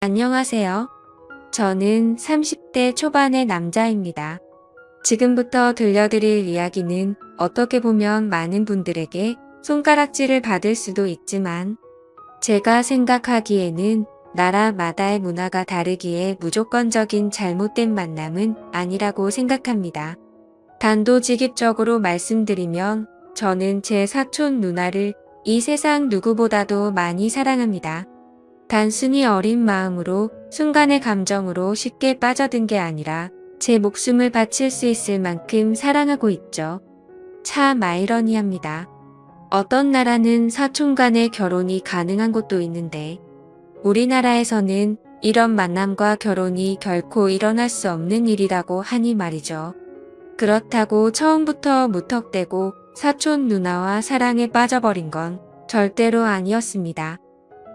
안녕하세요. 저는 30대 초반의 남자입니다. 지금부터 들려드릴 이야기는 어떻게 보면 많은 분들에게 손가락질을 받을 수도 있지만 제가 생각하기에는 나라마다의 문화가 다르기에 무조건적인 잘못된 만남은 아니라고 생각합니다. 단도직입적으로 말씀드리면 저는 제 사촌 누나를 이 세상 누구보다도 많이 사랑합니다. 단순히 어린 마음으로 순간의 감정으로 쉽게 빠져든 게 아니라 제 목숨을 바칠 수 있을 만큼 사랑하고 있죠. 참 아이러니합니다. 어떤 나라는 사촌 간의 결혼이 가능한 곳도 있는데 우리나라에서는 이런 만남과 결혼이 결코 일어날 수 없는 일이라고 하니 말이죠. 그렇다고 처음부터 무턱대고 사촌 누나와 사랑에 빠져버린 건 절대로 아니었습니다.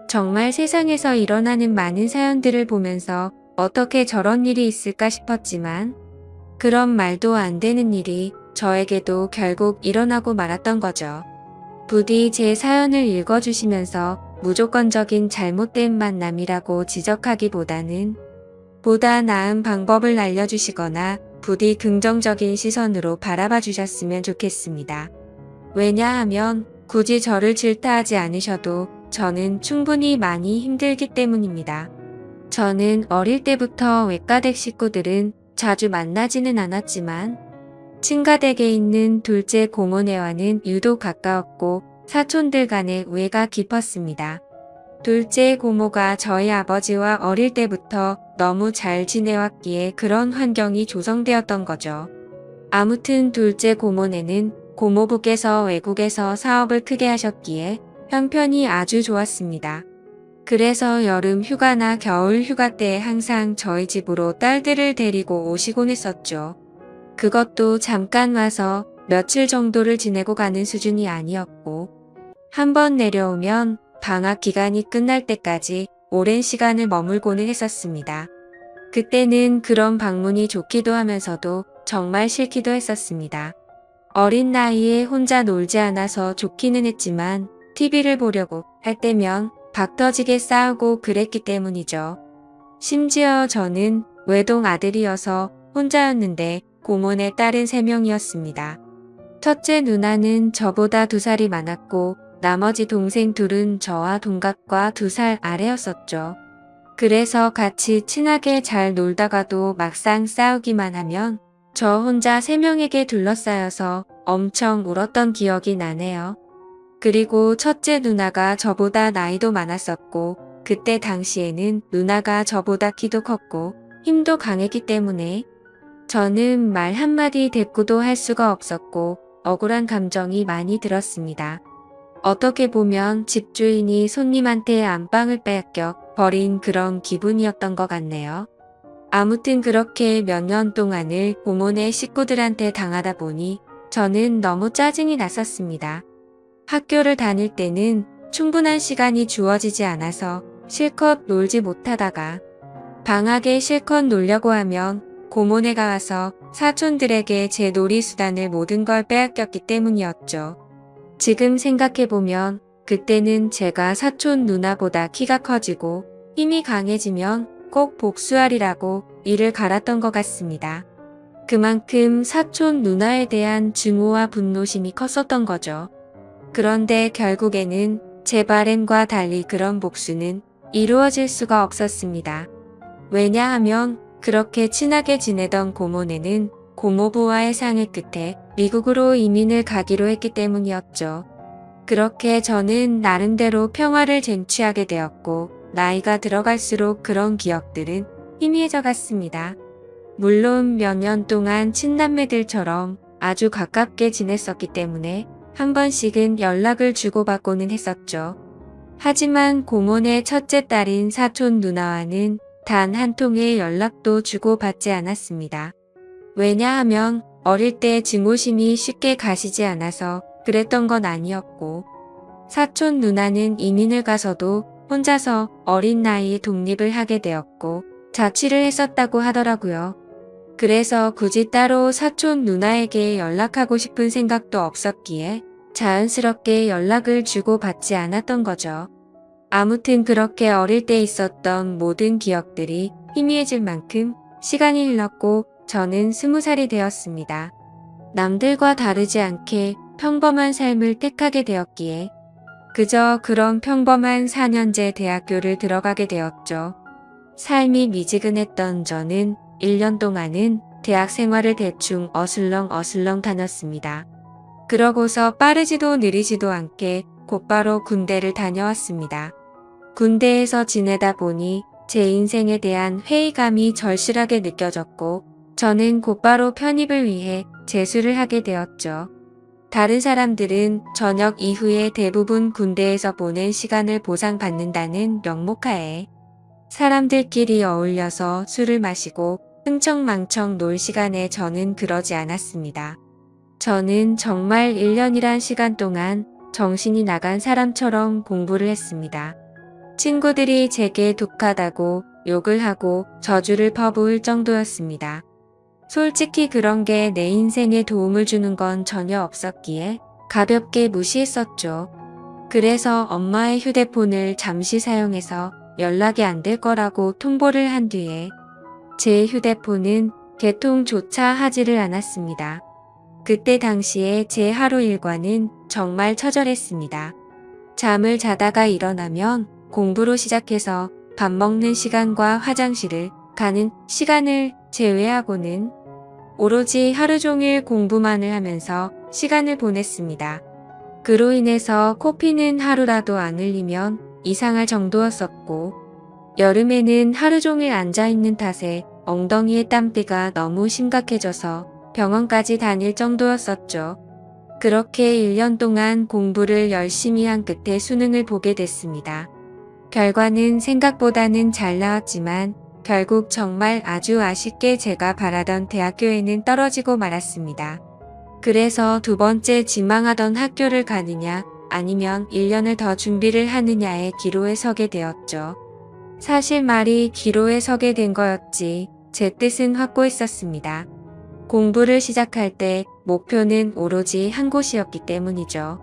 정말 세상에서 일어나는 많은 사연들을 보면서 어떻게 저런 일이 있을까 싶었지만 그런 말도 안 되는 일이 저에게도 결국 일어나고 말았던 거죠. 부디 제 사연을 읽어주시면서 무조건적인 잘못된 만남이라고 지적하기보다는 보다 나은 방법을 알려주시거나 부디 긍정적인 시선으로 바라봐 주셨으면 좋겠습니다. 왜냐하면 굳이 저를 질타하지 않으셔도 저는 충분히 많이 힘들기 때문입니다. 저는 어릴 때부터 외가댁 식구들은 자주 만나지는 않았지만 친가댁에 있는 둘째 고모네와는 유독 가까웠고 사촌들 간의 우애가 깊었습니다. 둘째 고모가 저희 아버지와 어릴 때부터 너무 잘 지내왔기에 그런 환경이 조성되었던 거죠. 아무튼 둘째 고모네는 고모부께서 외국에서 사업을 크게 하셨기에 형편이 아주 좋았습니다. 그래서 여름 휴가나 겨울 휴가 때 항상 저희 집으로 딸들을 데리고 오시곤 했었죠. 그것도 잠깐 와서 며칠 정도를 지내고 가는 수준이 아니었고 한번 내려오면 방학 기간이 끝날 때까지 오랜 시간을 머물고는 했었습니다. 그때는 그런 방문이 좋기도 하면서도 정말 싫기도 했었습니다. 어린 나이에 혼자 놀지 않아서 좋기는 했지만 TV를 보려고 할 때면 박 터지게 싸우고 그랬기 때문이죠. 심지어 저는 외동 아들이어서 혼자였는데 고모네 딸은 3명이었습니다. 첫째 누나는 저보다 2살이 많았고 나머지 동생 둘은 저와 동갑과 2살 아래였었죠. 그래서 같이 친하게 잘 놀다가도 막상 싸우기만 하면 저 혼자 3명에게 둘러싸여서 엄청 울었던 기억이 나네요. 그리고 첫째 누나가 저보다 나이도 많았었고 그때 당시에는 누나가 저보다 키도 컸고 힘도 강했기 때문에 저는 말 한마디 대꾸도 할 수가 없었고 억울한 감정이 많이 들었습니다. 어떻게 보면 집주인이 손님한테 안방을 빼앗겨 버린 그런 기분이었던 것 같네요. 아무튼 그렇게 몇 년 동안을 고모네 식구들한테 당하다 보니 저는 너무 짜증이 났었습니다. 학교를 다닐 때는 충분한 시간이 주어지지 않아서 실컷 놀지 못하다가 방학에 실컷 놀려고 하면 고모네가 와서 사촌들에게 제 놀이수단을 모든 걸 빼앗겼기 때문이었죠. 지금 생각해보면 그때는 제가 사촌 누나보다 키가 커지고 힘이 강해지면 꼭 복수하리라고 이를 갈았던 것 같습니다. 그만큼 사촌 누나에 대한 증오와 분노심이 컸었던 거죠. 그런데 결국에는 제 바램과 달리 그런 복수는 이루어질 수가 없었습니다. 왜냐하면 그렇게 친하게 지내던 고모네는 고모부와의 상의 끝에 미국으로 이민을 가기로 했기 때문이었죠. 그렇게 저는 나름대로 평화를 쟁취하게 되었고 나이가 들어갈수록 그런 기억들은 희미해져 갔습니다. 물론 몇 년 동안 친남매들처럼 아주 가깝게 지냈었기 때문에 한 번씩은 연락을 주고받고는 했었죠. 하지만 고모네 첫째 딸인 사촌 누나와는 단 한 통의 연락도 주고받지 않았습니다. 왜냐하면 어릴 때 증오심이 쉽게 가시지 않아서 그랬던 건 아니었고 사촌 누나는 이민을 가서도 혼자서 어린 나이에 독립을 하게 되었고 자취를 했었다고 하더라고요. 그래서 굳이 따로 사촌 누나에게 연락하고 싶은 생각도 없었기에 자연스럽게 연락을 주고받지 않았던 거죠. 아무튼 그렇게 어릴 때 있었던 모든 기억들이 희미해질 만큼 시간이 흘렀고 저는 20살이 되었습니다. 남들과 다르지 않게 평범한 삶을 택하게 되었기에 그저 그런 평범한 4년제 대학교를 들어가게 되었죠. 삶이 미지근했던 저는 1년 동안은 대학 생활을 대충 어슬렁 다녔습니다. 그러고서 빠르지도 느리지도 않게 곧바로 군대를 다녀왔습니다. 군대에서 지내다 보니 제 인생에 대한 회의감이 절실하게 느껴졌고 저는 곧바로 편입을 위해 재수를 하게 되었죠. 다른 사람들은 저녁 이후에 대부분 군대에서 보낸 시간을 보상받는다는 명목하에 사람들끼리 어울려서 술을 마시고 흥청망청 놀 시간에 저는 그러지 않았습니다. 저는 정말 1년이란 시간 동안 정신이 나간 사람처럼 공부를 했습니다. 친구들이 제게 독하다고 욕을 하고 저주를 퍼부을 정도였습니다. 솔직히 그런 게 내 인생에 도움을 주는 건 전혀 없었기에 가볍게 무시했었죠. 그래서 엄마의 휴대폰을 잠시 사용해서 연락이 안 될 거라고 통보를 한 뒤에 제 휴대폰은 개통조차 하지를 않았습니다. 그때 당시에 제 하루 일과는 정말 처절했습니다. 잠을 자다가 일어나면 공부로 시작해서 밥 먹는 시간과 화장실을 가는 시간을 제외하고는 오로지 하루 종일 공부만을 하면서 시간을 보냈습니다. 그로 인해서 코피는 하루라도 안 흘리면 이상할 정도였었고 여름에는 하루 종일 앉아있는 탓에 엉덩이의 땀띠가 너무 심각해져서 병원까지 다닐 정도였었죠. 그렇게 1년 동안 공부를 열심히 한 끝에 수능을 보게 됐습니다. 결과는 생각보다는 잘 나왔지만 결국 정말 아주 아쉽게 제가 바라던 대학교에는 떨어지고 말았습니다. 그래서 두 번째 지망하던 학교를 가느냐 아니면 1년을 더 준비를 하느냐의 기로에 서게 되었죠. 사실 말이 기로에 서게 된 거였지 제 뜻은 확고했었습니다. 공부를 시작할 때 목표는 오로지 한 곳이었기 때문이죠.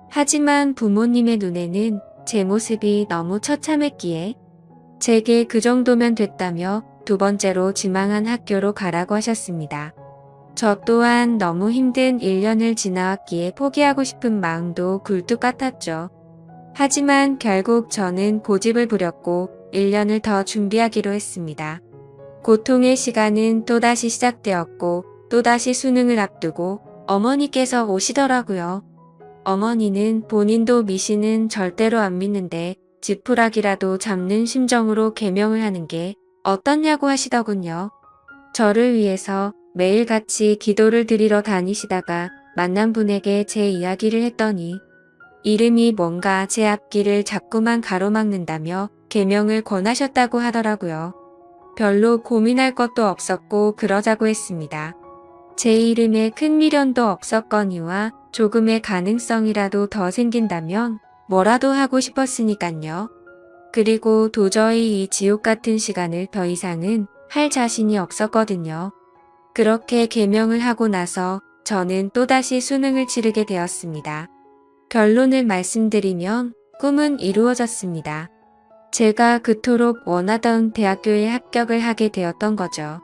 하지만 부모님의 눈에는 제 모습이 너무 처참했기에 제게 그 정도면 됐다며 두 번째로 지망한 학교로 가라고 하셨습니다. 저 또한 너무 힘든 1년을 지나왔기에 포기하고 싶은 마음도 굴뚝 같았죠. 하지만 결국 저는 고집을 부렸고 1년을 더 준비하기로 했습니다. 고통의 시간은 또다시 시작되었고 또다시 수능을 앞두고 어머니께서 오시더라고요. 어머니는 본인도 미신은 절대로 안 믿는데 지푸라기라도 잡는 심정으로 계명을 하는 게 어떻냐고 하시더군요. 저를 위해서 매일같이 기도를 드리러 다니시다가 만난 분에게 제 이야기를 했더니 이름이 뭔가 제 앞길을 자꾸만 가로막는다며 계명을 권하셨다고 하더라고요. 별로 고민할 것도 없었고 그러자고 했습니다. 제 이름에 큰 미련도 없었거니와 조금의 가능성이라도 더 생긴다면 뭐라도 하고 싶었으니깐요. 그리고 도저히 이 지옥 같은 시간을 더 이상은 할 자신이 없었거든요. 그렇게 계명을 하고 나서 저는 또다시 수능을 치르게 되었습니다. 결론을 말씀드리면 꿈은 이루어졌습니다. 제가 그토록 원하던 대학교에 합격을 하게 되었던 거죠.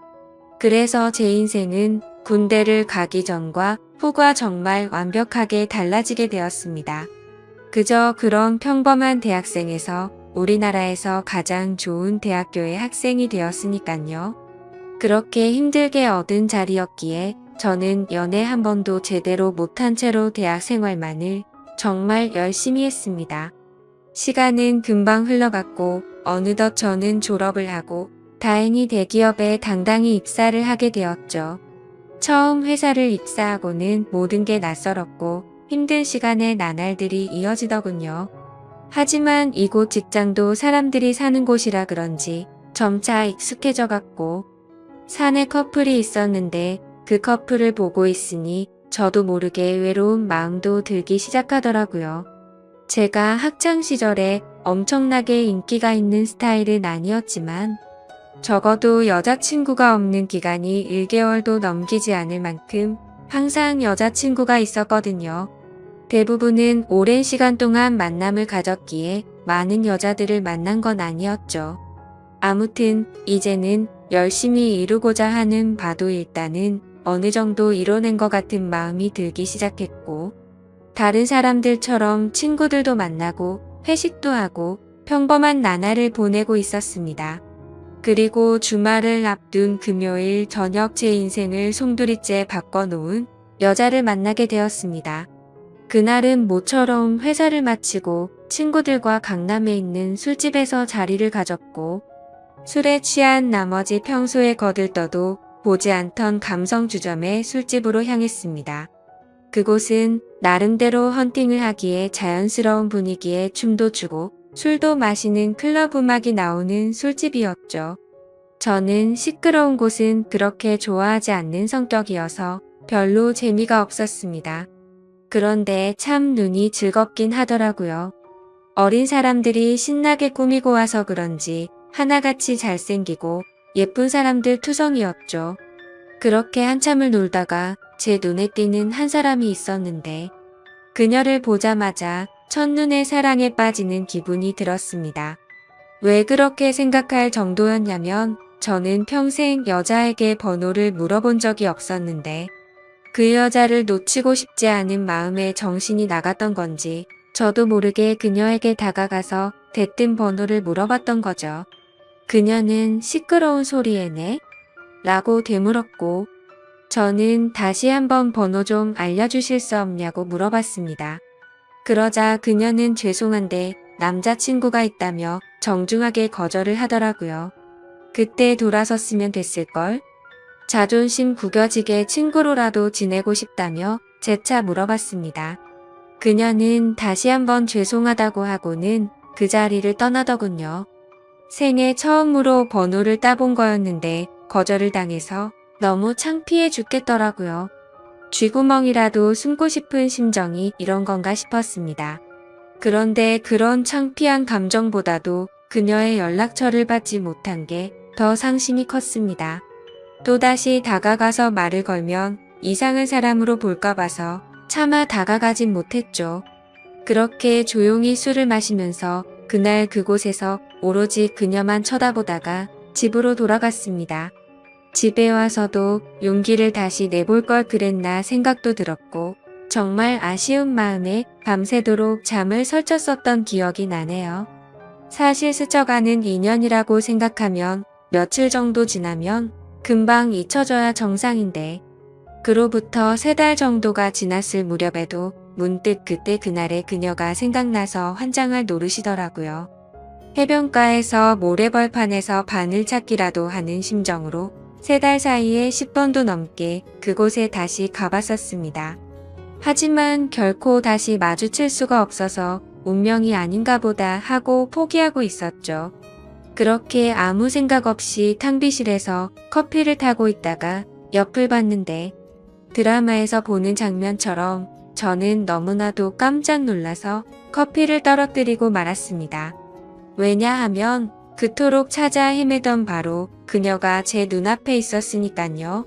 그래서 제 인생은 군대를 가기 전과 후가 정말 완벽하게 달라지게 되었습니다. 그저 그런 평범한 대학생에서 우리나라에서 가장 좋은 대학교의 학생이 되었으니깐요. 그렇게 힘들게 얻은 자리였기에 저는 연애 한 번도 제대로 못한 채로 대학 생활만을 정말 열심히 했습니다. 시간은 금방 흘러갔고 어느덧 저는 졸업을 하고 다행히 대기업에 당당히 입사를 하게 되었죠. 처음 회사를 입사하고는 모든 게 낯설었고 힘든 시간의 나날들이 이어지더군요. 하지만 이곳 직장도 사람들이 사는 곳이라 그런지 점차 익숙해져 갔고 사내 커플이 있었는데 그 커플을 보고 있으니 저도 모르게 외로운 마음도 들기 시작하더라고요. 제가 학창 시절에 엄청나게 인기가 있는 스타일은 아니었지만 적어도 여자친구가 없는 기간이 1개월도 넘기지 않을 만큼 항상 여자친구가 있었거든요. 대부분은 오랜 시간 동안 만남을 가졌기에 많은 여자들을 만난 건 아니었죠. 아무튼 이제는 열심히 이루고자 하는 바도 일단은 어느 정도 이뤄낸 것 같은 마음이 들기 시작했고, 다른 사람들처럼 친구들도 만나고 회식도 하고 평범한 나날을 보내고 있었습니다. 그리고 주말을 앞둔 금요일 저녁 제 인생을 송두리째 바꿔놓은 여자를 만나게 되었습니다. 그날은 모처럼 회사를 마치고 친구들과 강남에 있는 술집에서 자리를 가졌고, 술에 취한 나머지 평소에 거들떠도 보지 않던 감성주점의 술집으로 향했습니다. 그곳은 나름대로 헌팅을 하기에 자연스러운 분위기에 춤도 추고 술도 마시는 클럽 음악이 나오는 술집이었죠. 저는 시끄러운 곳은 그렇게 좋아하지 않는 성격이어서 별로 재미가 없었습니다. 그런데 참 눈이 즐겁긴 하더라고요. 어린 사람들이 신나게 꾸미고 와서 그런지 하나같이 잘생기고 예쁜 사람들 투성이었죠. 그렇게 한참을 놀다가 제 눈에 띄는 한 사람이 있었는데, 그녀를 보자마자 첫눈에 사랑에 빠지는 기분이 들었습니다. 왜 그렇게 생각할 정도였냐면, 저는 평생 여자에게 번호를 물어본 적이 없었는데, 그 여자를 놓치고 싶지 않은 마음에 정신이 나갔던 건지 저도 모르게 그녀에게 다가가서 대뜸 번호를 물어봤던 거죠. 그녀는 시끄러운 소리에 네? 라고 되물었고, 저는 다시 한번 번호 좀 알려주실 수 없냐고 물어봤습니다. 그러자 그녀는 죄송한데 남자친구가 있다며 정중하게 거절을 하더라고요. 그때 돌아섰으면 됐을걸? 자존심 구겨지게 친구로라도 지내고 싶다며 재차 물어봤습니다. 그녀는 다시 한번 죄송하다고 하고는 그 자리를 떠나더군요. 생애 처음으로 번호를 따본 거였는데 거절을 당해서 너무 창피해 죽겠더라고요. 쥐구멍이라도 숨고 싶은 심정이 이런 건가 싶었습니다. 그런데 그런 창피한 감정보다도 그녀의 연락처를 받지 못한 게 더 상심이 컸습니다. 또다시 다가가서 말을 걸면 이상한 사람으로 볼까 봐서 차마 다가가진 못했죠. 그렇게 조용히 술을 마시면서 그날 그곳에서 오로지 그녀만 쳐다보다가 집으로 돌아갔습니다. 집에 와서도 용기를 다시 내볼 걸 그랬나 생각도 들었고, 정말 아쉬운 마음에 밤새도록 잠을 설쳤었던 기억이 나네요. 사실 스쳐가는 인연이라고 생각하면 며칠 정도 지나면 금방 잊혀져야 정상인데, 그로부터 3달 정도가 지났을 무렵에도 문득 그때 그날의 그녀가 생각나서 환장할 노릇이더라고요. 해변가에서 모래벌판에서 바늘 찾기라도 하는 심정으로 3달 사이에 10번도 넘게 그곳에 다시 가봤었습니다. 하지만 결코 다시 마주칠 수가 없어서 운명이 아닌가 보다 하고 포기하고 있었죠. 그렇게 아무 생각 없이 탕비실에서 커피를 타고 있다가 옆을 봤는데, 드라마에서 보는 장면처럼 저는 너무나도 깜짝 놀라서 커피를 떨어뜨리고 말았습니다. 왜냐하면 그토록 찾아 헤매던 바로 그녀가 제 눈앞에 있었으니깐요.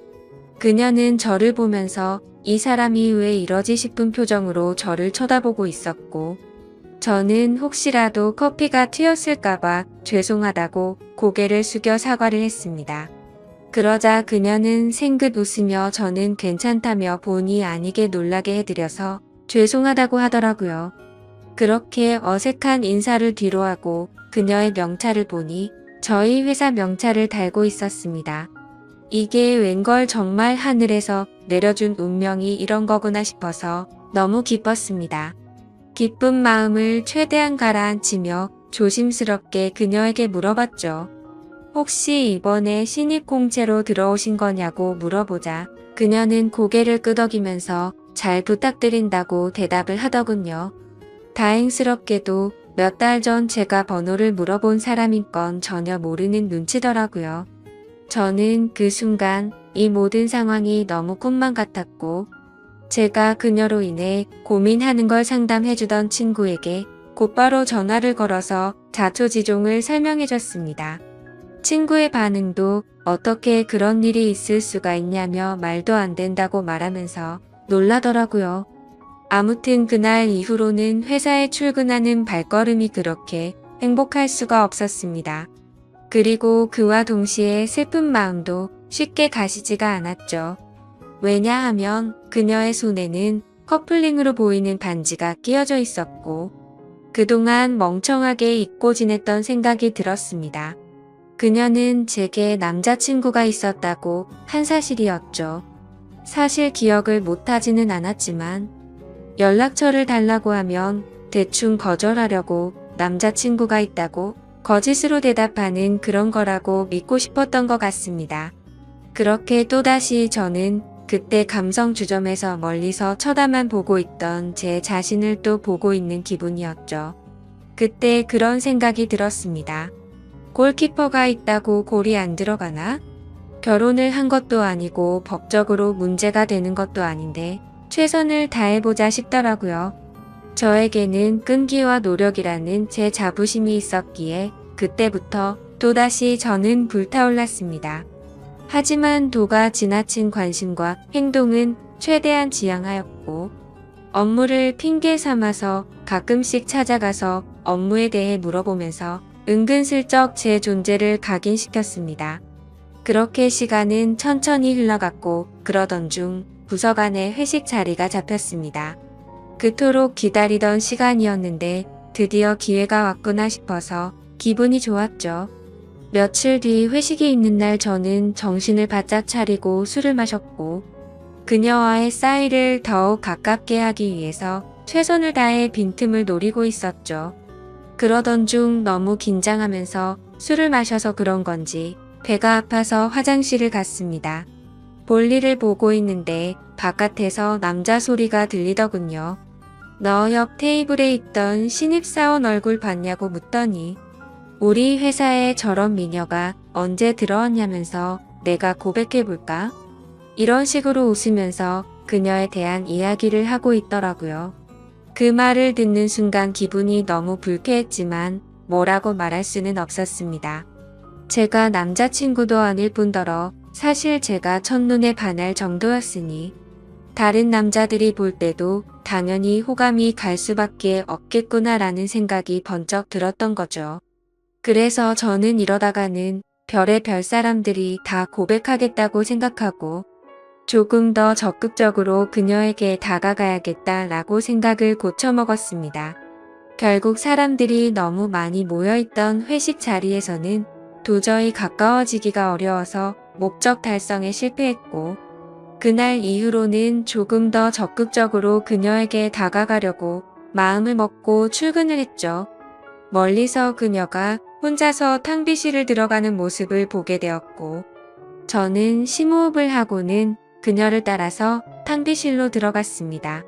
그녀는 저를 보면서 이 사람이 왜 이러지 싶은 표정으로 저를 쳐다보고 있었고, 저는 혹시라도 커피가 튀었을까봐 죄송하다고 고개를 숙여 사과를 했습니다. 그러자 그녀는 생긋 웃으며 저는 괜찮다며 본의 아니게 놀라게 해드려서 죄송하다고 하더라고요. 그렇게 어색한 인사를 뒤로하고 그녀의 명찰을 보니 저희 회사 명찰을 달고 있었습니다. 이게 웬걸 정말 하늘에서 내려준 운명이 이런 거구나 싶어서 너무 기뻤습니다. 기쁜 마음을 최대한 가라앉히며 조심스럽게 그녀에게 물어봤죠. 혹시 이번에 신입 공채로 들어오신 거냐고 물어보자 그녀는 고개를 끄덕이면서 잘 부탁드린다고 대답을 하더군요. 다행스럽게도 몇 달 전 제가 번호를 물어본 사람인 건 전혀 모르는 눈치더라고요. 저는 그 순간 이 모든 상황이 너무 꿈만 같았고, 제가 그녀로 인해 고민하는 걸 상담해주던 친구에게 곧바로 전화를 걸어서 자초지종을 설명해줬습니다. 친구의 반응도 어떻게 그런 일이 있을 수가 있냐며 말도 안 된다고 말하면서 놀라더라고요. 아무튼 그날 이후로는 회사에 출근하는 발걸음이 그렇게 행복할 수가 없었습니다. 그리고 그와 동시에 슬픈 마음도 쉽게 가시지가 않았죠. 왜냐하면 그녀의 손에는 커플링으로 보이는 반지가 끼어져 있었고 그동안 멍청하게 잊고 지냈던 생각이 들었습니다. 그녀는 제게 남자친구가 있었다고 한 사실이었죠. 사실 기억을 못하지는 않았지만 연락처를 달라고 하면 대충 거절하려고 남자친구가 있다고 거짓으로 대답하는 그런 거라고 믿고 싶었던 것 같습니다. 그렇게 또다시 저는 그때 감성 주점에서 멀리서 쳐다만 보고 있던 제 자신을 또 보고 있는 기분이었죠. 그때 그런 생각이 들었습니다. 골키퍼가 있다고 골이 안 들어가나? 결혼을 한 것도 아니고 법적으로 문제가 되는 것도 아닌데 최선을 다해보자 싶더라고요. 저에게는 끈기와 노력이라는 제 자부심이 있었기에 그때부터 또다시 저는 불타올랐습니다. 하지만 도가 지나친 관심과 행동은 최대한 지양하였고 업무를 핑계 삼아서 가끔씩 찾아가서 업무에 대해 물어보면서 은근슬쩍 제 존재를 각인시켰습니다. 그렇게 시간은 천천히 흘러갔고 그러던 중 부서 간의 회식 자리가 잡혔습니다. 그토록 기다리던 시간이었는데 드디어 기회가 왔구나 싶어서 기분이 좋았죠. 며칠 뒤 회식이 있는 날 저는 정신을 바짝 차리고 술을 마셨고 그녀와의 사이를 더욱 가깝게 하기 위해서 최선을 다해 빈틈을 노리고 있었죠. 그러던 중 너무 긴장하면서 술을 마셔서 그런 건지 배가 아파서 화장실을 갔습니다. 볼일을 보고 있는데 바깥에서 남자 소리가 들리더군요. 너 옆 테이블에 있던 신입사원 얼굴 봤냐고 묻더니 우리 회사에 저런 미녀가 언제 들어왔냐면서 내가 고백해볼까? 이런 식으로 웃으면서 그녀에 대한 이야기를 하고 있더라고요. 그 말을 듣는 순간 기분이 너무 불쾌했지만 뭐라고 말할 수는 없었습니다. 제가 남자친구도 아닐 뿐더러 사실 제가 첫눈에 반할 정도였으니 다른 남자들이 볼 때도 당연히 호감이 갈 수밖에 없겠구나라는 생각이 번쩍 들었던 거죠. 그래서 저는 이러다가는 별의 별 사람들이 다 고백하겠다고 생각하고 조금 더 적극적으로 그녀에게 다가가야겠다라고 생각을 고쳐먹었습니다. 결국 사람들이 너무 많이 모여있던 회식 자리에서는 도저히 가까워지기가 어려워서 목적 달성에 실패했고 그날 이후로는 조금 더 적극적으로 그녀에게 다가가려고 마음을 먹고 출근을 했죠. 멀리서 그녀가 혼자서 탕비실을 들어가는 모습을 보게 되었고 저는 심호흡을 하고는 그녀를 따라서 탕비실로 들어갔습니다.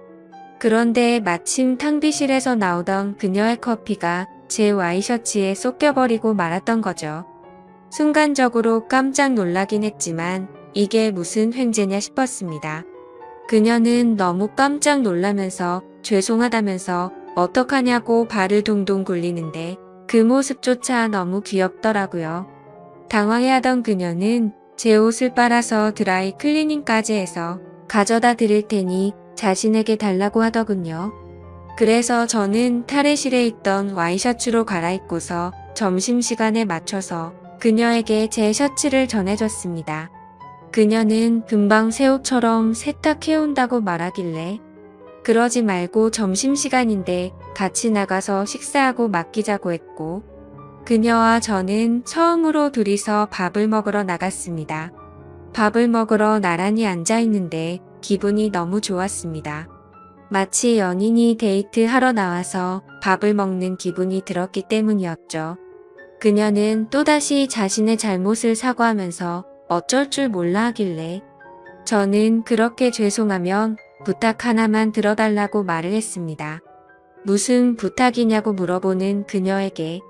그런데 마침 탕비실에서 나오던 그녀의 커피가 제 와이셔츠에 쏟겨버리고 말았던 거죠. 순간적으로 깜짝 놀라긴 했지만 이게 무슨 횡재냐 싶었습니다. 그녀는 너무 깜짝 놀라면서 죄송하다면서 어떡하냐고 발을 동동 굴리는데 그 모습조차 너무 귀엽더라고요. 당황해하던 그녀는 제 옷을 빨아서 드라이 클리닝까지 해서 가져다 드릴 테니 자신에게 달라고 하더군요. 그래서 저는 탈의실에 있던 와이셔츠로 갈아입고서 점심시간에 맞춰서 그녀에게 제 셔츠를 전해줬습니다. 그녀는 금방 새 옷처럼 세탁해온다고 말하길래 그러지 말고 점심시간인데 같이 나가서 식사하고 맡기자고 했고 그녀와 저는 처음으로 둘이서 밥을 먹으러 나갔습니다. 밥을 먹으러 나란히 앉아있는데 기분이 너무 좋았습니다. 마치 연인이 데이트하러 나와서 밥을 먹는 기분이 들었기 때문이었죠. 그녀는 또다시 자신의 잘못을 사과하면서 어쩔 줄 몰라 하길래 저는 그렇게 죄송하면 부탁 하나만 들어달라고 말을 했습니다. 무슨 부탁이냐고 물어보는 그녀에게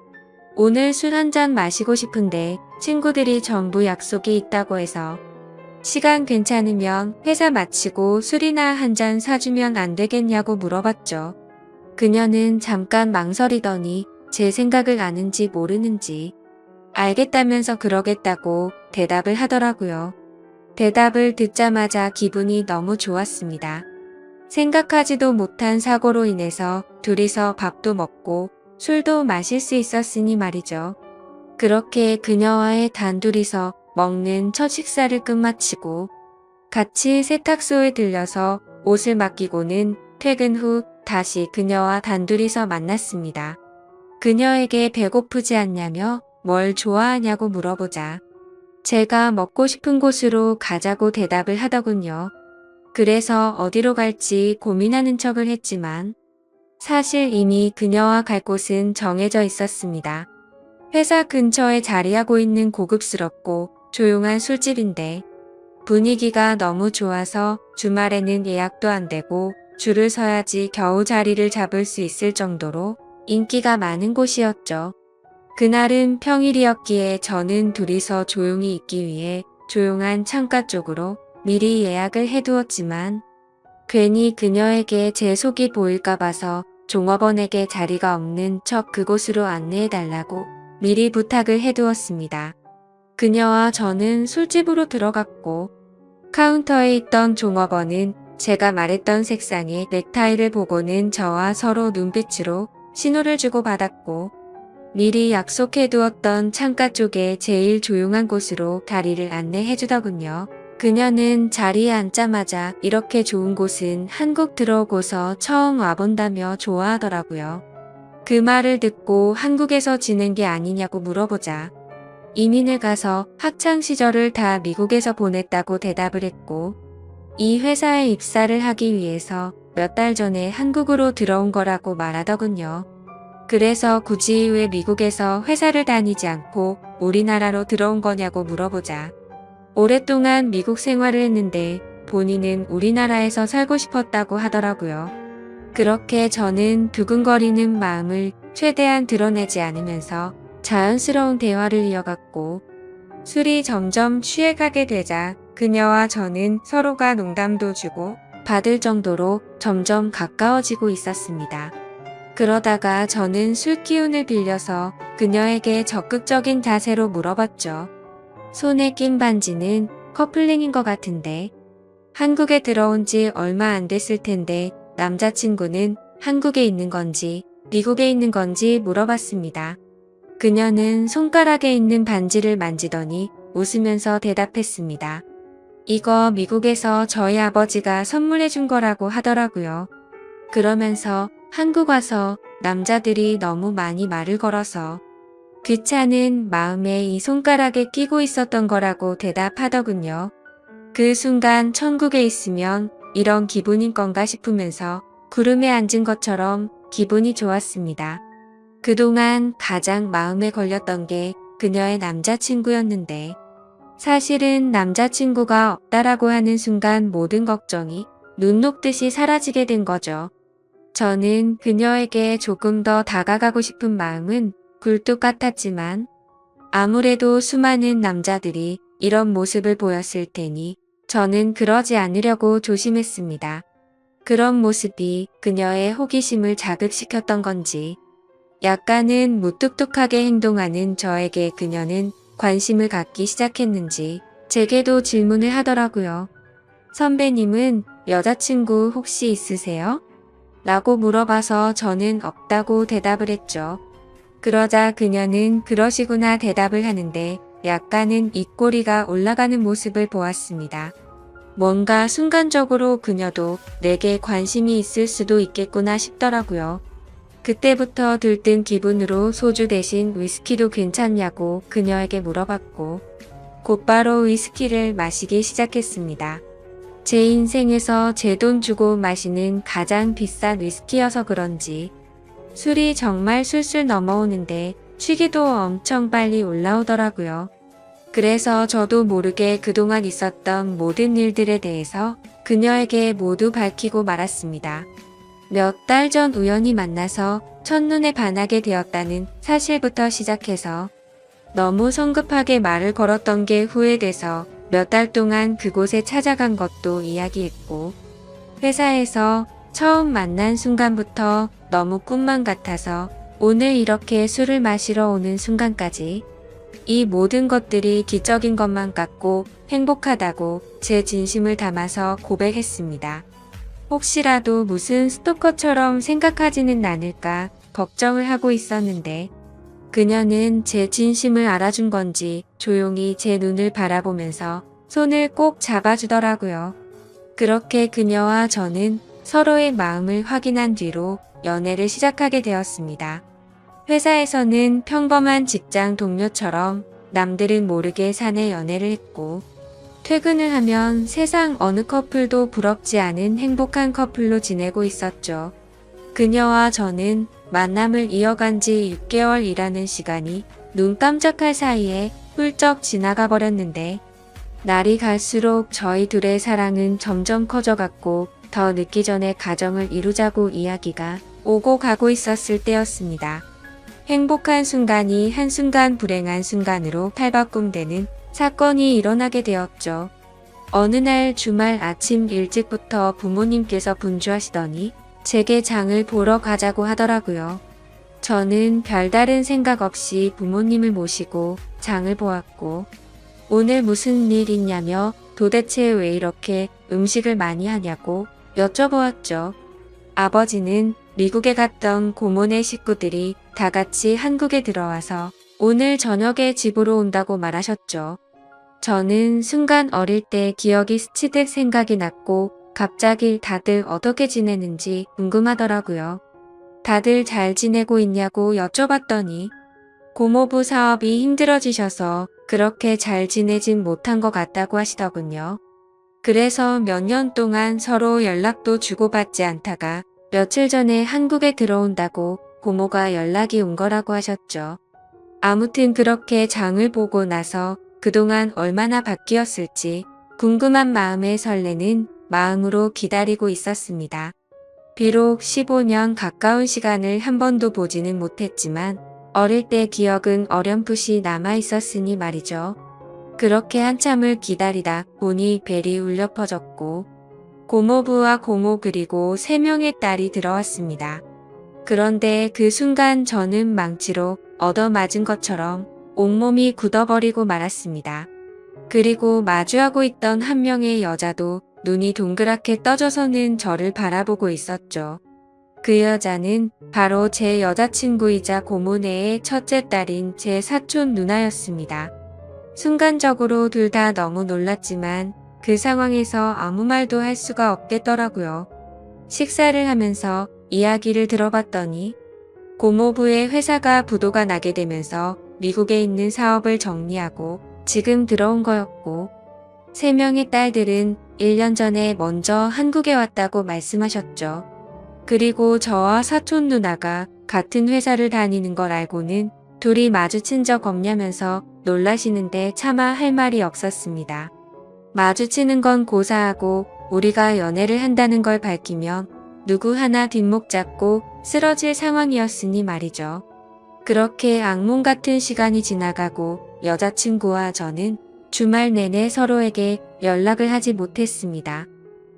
오늘 술 한잔 마시고 싶은데 친구들이 전부 약속이 있다고 해서 시간 괜찮으면 회사 마치고 술이나 한잔 사주면 안 되겠냐고 물어봤죠. 그녀는 잠깐 망설이더니 제 생각을 아는지 모르는지 알겠다면서 그러겠다고 대답을 하더라고요. 대답을 듣자마자 기분이 너무 좋았습니다. 생각하지도 못한 사고로 인해서 둘이서 밥도 먹고 술도 마실 수 있었으니 말이죠. 그렇게 그녀와의 단둘이서 먹는 첫 식사를 끝마치고 같이 세탁소에 들려서 옷을 맡기고는 퇴근 후 다시 그녀와 단둘이서 만났습니다. 그녀에게 배고프지 않냐며 뭘 좋아하냐고 물어보자 제가 먹고 싶은 곳으로 가자고 대답을 하더군요. 그래서 어디로 갈지 고민하는 척을 했지만 사실 이미 그녀와 갈 곳은 정해져 있었습니다. 회사 근처에 자리하고 있는 고급스럽고 조용한 술집인데 분위기가 너무 좋아서 주말에는 예약도 안 되고 줄을 서야지 겨우 자리를 잡을 수 있을 정도로 인기가 많은 곳이었죠. 그날은 평일이었기에 저는 둘이서 조용히 있기 위해 조용한 창가 쪽으로 미리 예약을 해두었지만 괜히 그녀에게 제 속이 보일까 봐서 종업원에게 자리가 없는 척 그곳으로 안내해달라고 미리 부탁을 해두었습니다. 그녀와 저는 술집으로 들어갔고 카운터에 있던 종업원은 제가 말했던 색상의 넥타이를 보고는 저와 서로 눈빛으로 신호를 주고받았고 미리 약속해두었던 창가 쪽에 제일 조용한 곳으로 다리를 안내해주더군요. 그녀는 자리에 앉자마자 이렇게 좋은 곳은 한국 들어오고서 처음 와본다며 좋아하더라고요. 그 말을 듣고 한국에서 지낸 게 아니냐고 물어보자 이민을 가서 학창시절을 다 미국에서 보냈다고 대답을 했고 이 회사에 입사를 하기 위해서 몇 달 전에 한국으로 들어온 거라고 말하더군요. 그래서 굳이 왜 미국에서 회사를 다니지 않고 우리나라로 들어온 거냐고 물어보자 오랫동안 미국 생활을 했는데 본인은 우리나라에서 살고 싶었다고 하더라고요. 그렇게 저는 두근거리는 마음을 최대한 드러내지 않으면서 자연스러운 대화를 이어갔고 술이 점점 취해가게 되자 그녀와 저는 서로가 농담도 주고 받을 정도로 점점 가까워지고 있었습니다. 그러다가 저는 술 기운을 빌려서 그녀에게 적극적인 자세로 물어봤죠. 손에 낀 반지는 커플링인 것 같은데 한국에 들어온 지 얼마 안 됐을 텐데 남자친구는 한국에 있는 건지 미국에 있는 건지 물어봤습니다. 그녀는 손가락에 있는 반지를 만지더니 웃으면서 대답했습니다. 이거 미국에서 저희 아버지가 선물해 준 거라고 하더라고요. 그러면서 한국 와서 남자들이 너무 많이 말을 걸어서 귀찮은 마음에 이 손가락에 끼고 있었던 거라고 대답하더군요. 그 순간 천국에 있으면 이런 기분인 건가 싶으면서 구름에 앉은 것처럼 기분이 좋았습니다. 그동안 가장 마음에 걸렸던 게 그녀의 남자친구였는데 사실은 남자친구가 없다라고 하는 순간 모든 걱정이 눈 녹듯이 사라지게 된 거죠. 저는 그녀에게 조금 더 다가가고 싶은 마음은 굴뚝 같았지만 아무래도 수많은 남자들이 이런 모습을 보였을 테니 저는 그러지 않으려고 조심했습니다. 그런 모습이 그녀의 호기심을 자극시켰던 건지 약간은 무뚝뚝하게 행동하는 저에게 그녀는 관심을 갖기 시작했는지 제게도 질문을 하더라고요. 선배님은 여자친구 혹시 있으세요? 라고 물어봐서 저는 없다고 대답을 했죠. 그러자 그녀는 그러시구나 대답을 하는데 약간은 입꼬리가 올라가는 모습을 보았습니다. 뭔가 순간적으로 그녀도 내게 관심이 있을 수도 있겠구나 싶더라고요. 그때부터 들뜬 기분으로 소주 대신 위스키도 괜찮냐고 그녀에게 물어봤고 곧바로 위스키를 마시기 시작했습니다. 제 인생에서 제 돈 주고 마시는 가장 비싼 위스키여서 그런지 술이 정말 술술 넘어오는데 취기도 엄청 빨리 올라오더라고요. 그래서 저도 모르게 그동안 있었던 모든 일들에 대해서 그녀에게 모두 밝히고 말았습니다. 몇 달 전 우연히 만나서 첫눈에 반하게 되었다는 사실부터 시작해서 너무 성급하게 말을 걸었던 게 후회돼서 몇 달 동안 그곳에 찾아간 것도 이야기했고 회사에서 처음 만난 순간부터 너무 꿈만 같아서 오늘 이렇게 술을 마시러 오는 순간까지 이 모든 것들이 기적인 것만 같고 행복하다고 제 진심을 담아서 고백했습니다. 혹시라도 무슨 스토커처럼 생각하지는 않을까 걱정을 하고 있었는데 그녀는 제 진심을 알아준 건지 조용히 제 눈을 바라보면서 손을 꼭 잡아주더라고요. 그렇게 그녀와 저는 서로의 마음을 확인한 뒤로 연애를 시작하게 되었습니다. 회사에서는 평범한 직장 동료처럼 남들은 모르게 사내 연애를 했고 퇴근을 하면 세상 어느 커플도 부럽지 않은 행복한 커플로 지내고 있었죠. 그녀와 저는 만남을 이어간 지 6개월이라는 시간이 눈 깜짝할 사이에 훌쩍 지나가 버렸는데 날이 갈수록 저희 둘의 사랑은 점점 커져갔고 더 늦기 전에 가정을 이루자고 이야기가 오고 가고 있었을 때였습니다. 행복한 순간이 한순간 불행한 순간으로 탈바꿈되는 사건이 일어나게 되었죠. 어느 날 주말 아침 일찍부터 부모님께서 분주하시더니 제게 장을 보러 가자고 하더라고요. 저는 별다른 생각 없이 부모님을 모시고 장을 보았고 오늘 무슨 일 있냐며 도대체 왜 이렇게 음식을 많이 하냐고 여쭤보았죠. 아버지는 미국에 갔던 고모네 식구들이 다 같이 한국에 들어와서 오늘 저녁에 집으로 온다고 말하셨죠. 저는 순간 어릴 때 기억이 스치듯 생각이 났고 갑자기 다들 어떻게 지내는지 궁금하더라고요. 다들 잘 지내고 있냐고 여쭤봤더니 고모부 사업이 힘들어지셔서 그렇게 잘 지내진 못한 것 같다고 하시더군요. 그래서 몇 년 동안 서로 연락도 주고받지 않다가 며칠 전에 한국에 들어온다고 고모가 연락이 온 거라고 하셨죠. 아무튼 그렇게 장을 보고 나서 그동안 얼마나 바뀌었을지 궁금한 마음에 설레는 마음으로 기다리고 있었습니다. 비록 15년 가까운 시간을 한 번도 보지는 못했지만 어릴 때 기억은 어렴풋이 남아 있었으니 말이죠. 그렇게 한참을 기다리다 보니 벨이 울려 퍼졌고 고모부와 고모 그리고 3명의 딸이 들어왔습니다. 그런데 그 순간 저는 망치로 얻어맞은 것처럼 온몸이 굳어버리고 말았습니다. 그리고 마주하고 있던 한 명의 여자도 눈이 동그랗게 떠져서는 저를 바라보고 있었죠. 그 여자는 바로 제 여자친구이자 고모네의 첫째 딸인 제 사촌 누나였습니다. 순간적으로 둘 다 너무 놀랐지만 그 상황에서 아무 말도 할 수가 없겠더라고요. 식사를 하면서 이야기를 들어봤더니 고모부의 회사가 부도가 나게 되면서 미국에 있는 사업을 정리하고 지금 들어온 거였고 3명의 딸들은 1년 전에 먼저 한국에 왔다고 말씀하셨죠. 그리고 저와 사촌 누나가 같은 회사를 다니는 걸 알고는 둘이 마주친 적 없냐면서 놀라시는데 차마 할 말이 없었습니다. 마주치는 건 고사하고 우리가 연애를 한다는 걸 밝히면 누구 하나 뒷목 잡고 쓰러질 상황이었으니 말이죠. 그렇게 악몽 같은 시간이 지나가고 여자친구와 저는 주말 내내 서로에게 연락을 하지 못했습니다.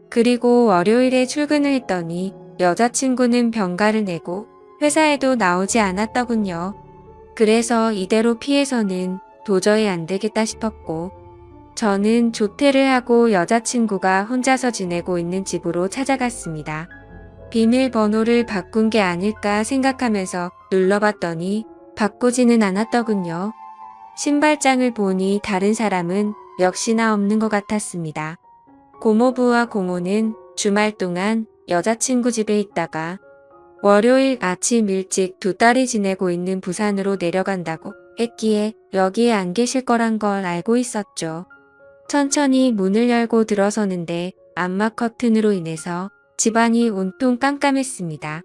그리고 월요일에 출근을 했더니 여자친구는 병가를 내고 회사에도 나오지 않았더군요. 그래서 이대로 피해서는 도저히 안 되겠다 싶었고 저는 조퇴를 하고 여자친구가 혼자서 지내고 있는 집으로 찾아갔습니다. 비밀번호를 바꾼 게 아닐까 생각하면서 눌러봤더니 바꾸지는 않았더군요. 신발장을 보니 다른 사람은 역시나 없는 것 같았습니다. 고모부와 고모는 주말 동안 여자친구 집에 있다가 월요일 아침 일찍 두 딸이 지내고 있는 부산으로 내려간다고 했기에 여기에 안 계실 거란 걸 알고 있었죠. 천천히 문을 열고 들어서는데 암막 커튼으로 인해서 집안이 온통 깜깜했습니다.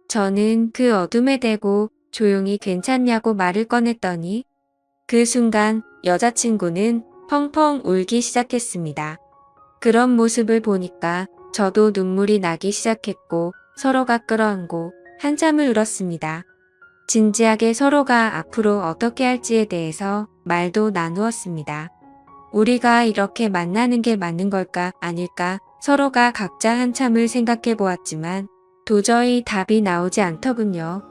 저는 그 어둠에 대고 조용히 괜찮냐고 말을 꺼냈더니 그 순간 여자친구는 펑펑 울기 시작했습니다. 그런 모습을 보니까 저도 눈물이 나기 시작했고 서로가 끌어안고 한참을 울었습니다. 진지하게 서로가 앞으로 어떻게 할지에 대해서 말도 나누었습니다. 우리가 이렇게 만나는 게 맞는 걸까 아닐까 서로가 각자 한참을 생각해 보았지만 도저히 답이 나오지 않더군요.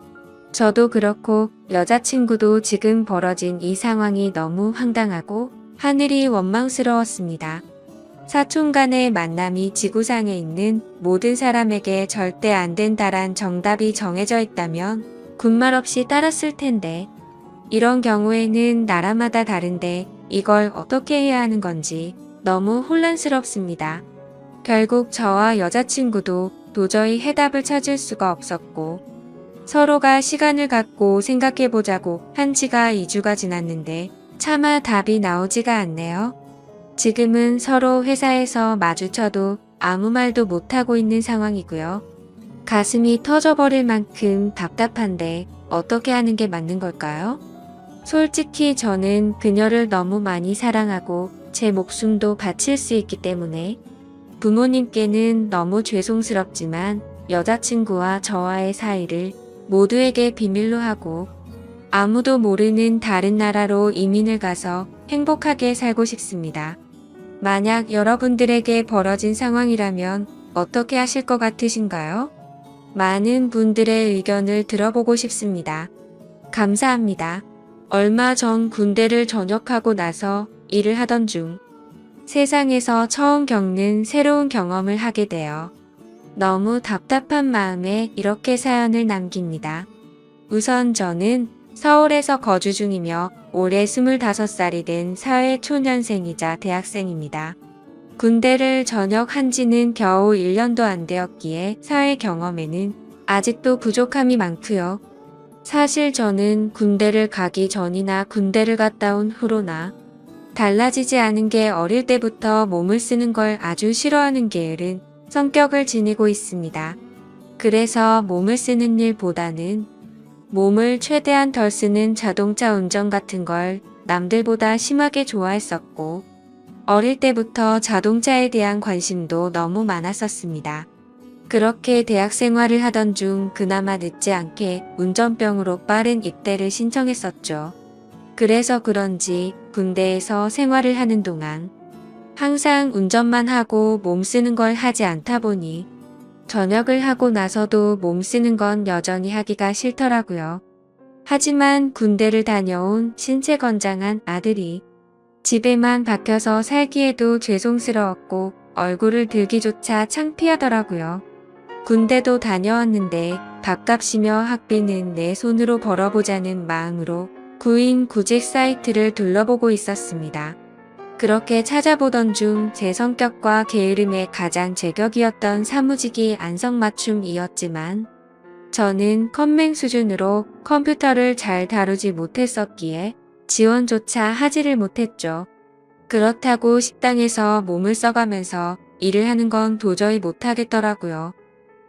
저도 그렇고 여자친구도 지금 벌어진 이 상황이 너무 황당하고 하늘이 원망스러웠습니다. 사촌 간의 만남이 지구상에 있는 모든 사람에게 절대 안 된다란 정답이 정해져 있다면 군말 없이 따랐을 텐데, 이런 경우에는 나라마다 다른데 이걸 어떻게 해야 하는 건지 너무 혼란스럽습니다. 결국 저와 여자친구도 도저히 해답을 찾을 수가 없었고, 서로가 시간을 갖고 생각해보자고 한 지가 2주가 지났는데 차마 답이 나오지가 않네요. 지금은 서로 회사에서 마주쳐도 아무 말도 못하고 있는 상황이고요. 가슴이 터져버릴 만큼 답답한데 어떻게 하는 게 맞는 걸까요? 솔직히 저는 그녀를 너무 많이 사랑하고 제 목숨도 바칠 수 있기 때문에 부모님께는 너무 죄송스럽지만 여자친구와 저와의 사이를 모두에게 비밀로 하고 아무도 모르는 다른 나라로 이민을 가서 행복하게 살고 싶습니다. 만약 여러분들에게 벌어진 상황이라면 어떻게 하실 것 같으신가요? 많은 분들의 의견을 들어보고 싶습니다. 감사합니다. 얼마 전 군대를 전역하고 나서 일을 하던 중 세상에서 처음 겪는 새로운 경험을 하게 되어 너무 답답한 마음에 이렇게 사연을 남깁니다. 우선 저는 서울에서 거주 중이며 올해 25살이 된 사회초년생이자 대학생입니다. 군대를 전역한 지는 겨우 1년도 안 되었기에 사회 경험에는 아직도 부족함이 많고요. 사실 저는 군대를 가기 전이나 군대를 갔다 온 후로나 달라지지 않은 게 어릴 때부터 몸을 쓰는 걸 아주 싫어하는 게으른 성격을 지니고 있습니다. 그래서 몸을 쓰는 일보다는 몸을 최대한 덜 쓰는 자동차 운전 같은 걸 남들보다 심하게 좋아했었고, 어릴 때부터 자동차에 대한 관심도 너무 많았었습니다. 그렇게 대학 생활을 하던 중 그나마 늦지 않게 운전병으로 빠른 입대를 신청했었죠. 그래서 그런지 군대에서 생활을 하는 동안 항상 운전만 하고 몸 쓰는 걸 하지 않다 보니 전역을 하고 나서도 몸 쓰는 건 여전히 하기가 싫더라고요. 하지만 군대를 다녀온 신체 건장한 아들이 집에만 박혀서 살기에도 죄송스러웠고 얼굴을 들기조차 창피하더라고요. 군대도 다녀왔는데 밥값이며 학비는 내 손으로 벌어보자는 마음으로 구인 구직 사이트를 둘러보고 있었습니다. 그렇게 찾아보던 중 제 성격과 게으름에 가장 제격이었던 사무직이 안성맞춤이었지만 저는 컴맹 수준으로 컴퓨터를 잘 다루지 못했었기에 지원조차 하지를 못했죠. 그렇다고 식당에서 몸을 써가면서 일을 하는 건 도저히 못하겠더라고요.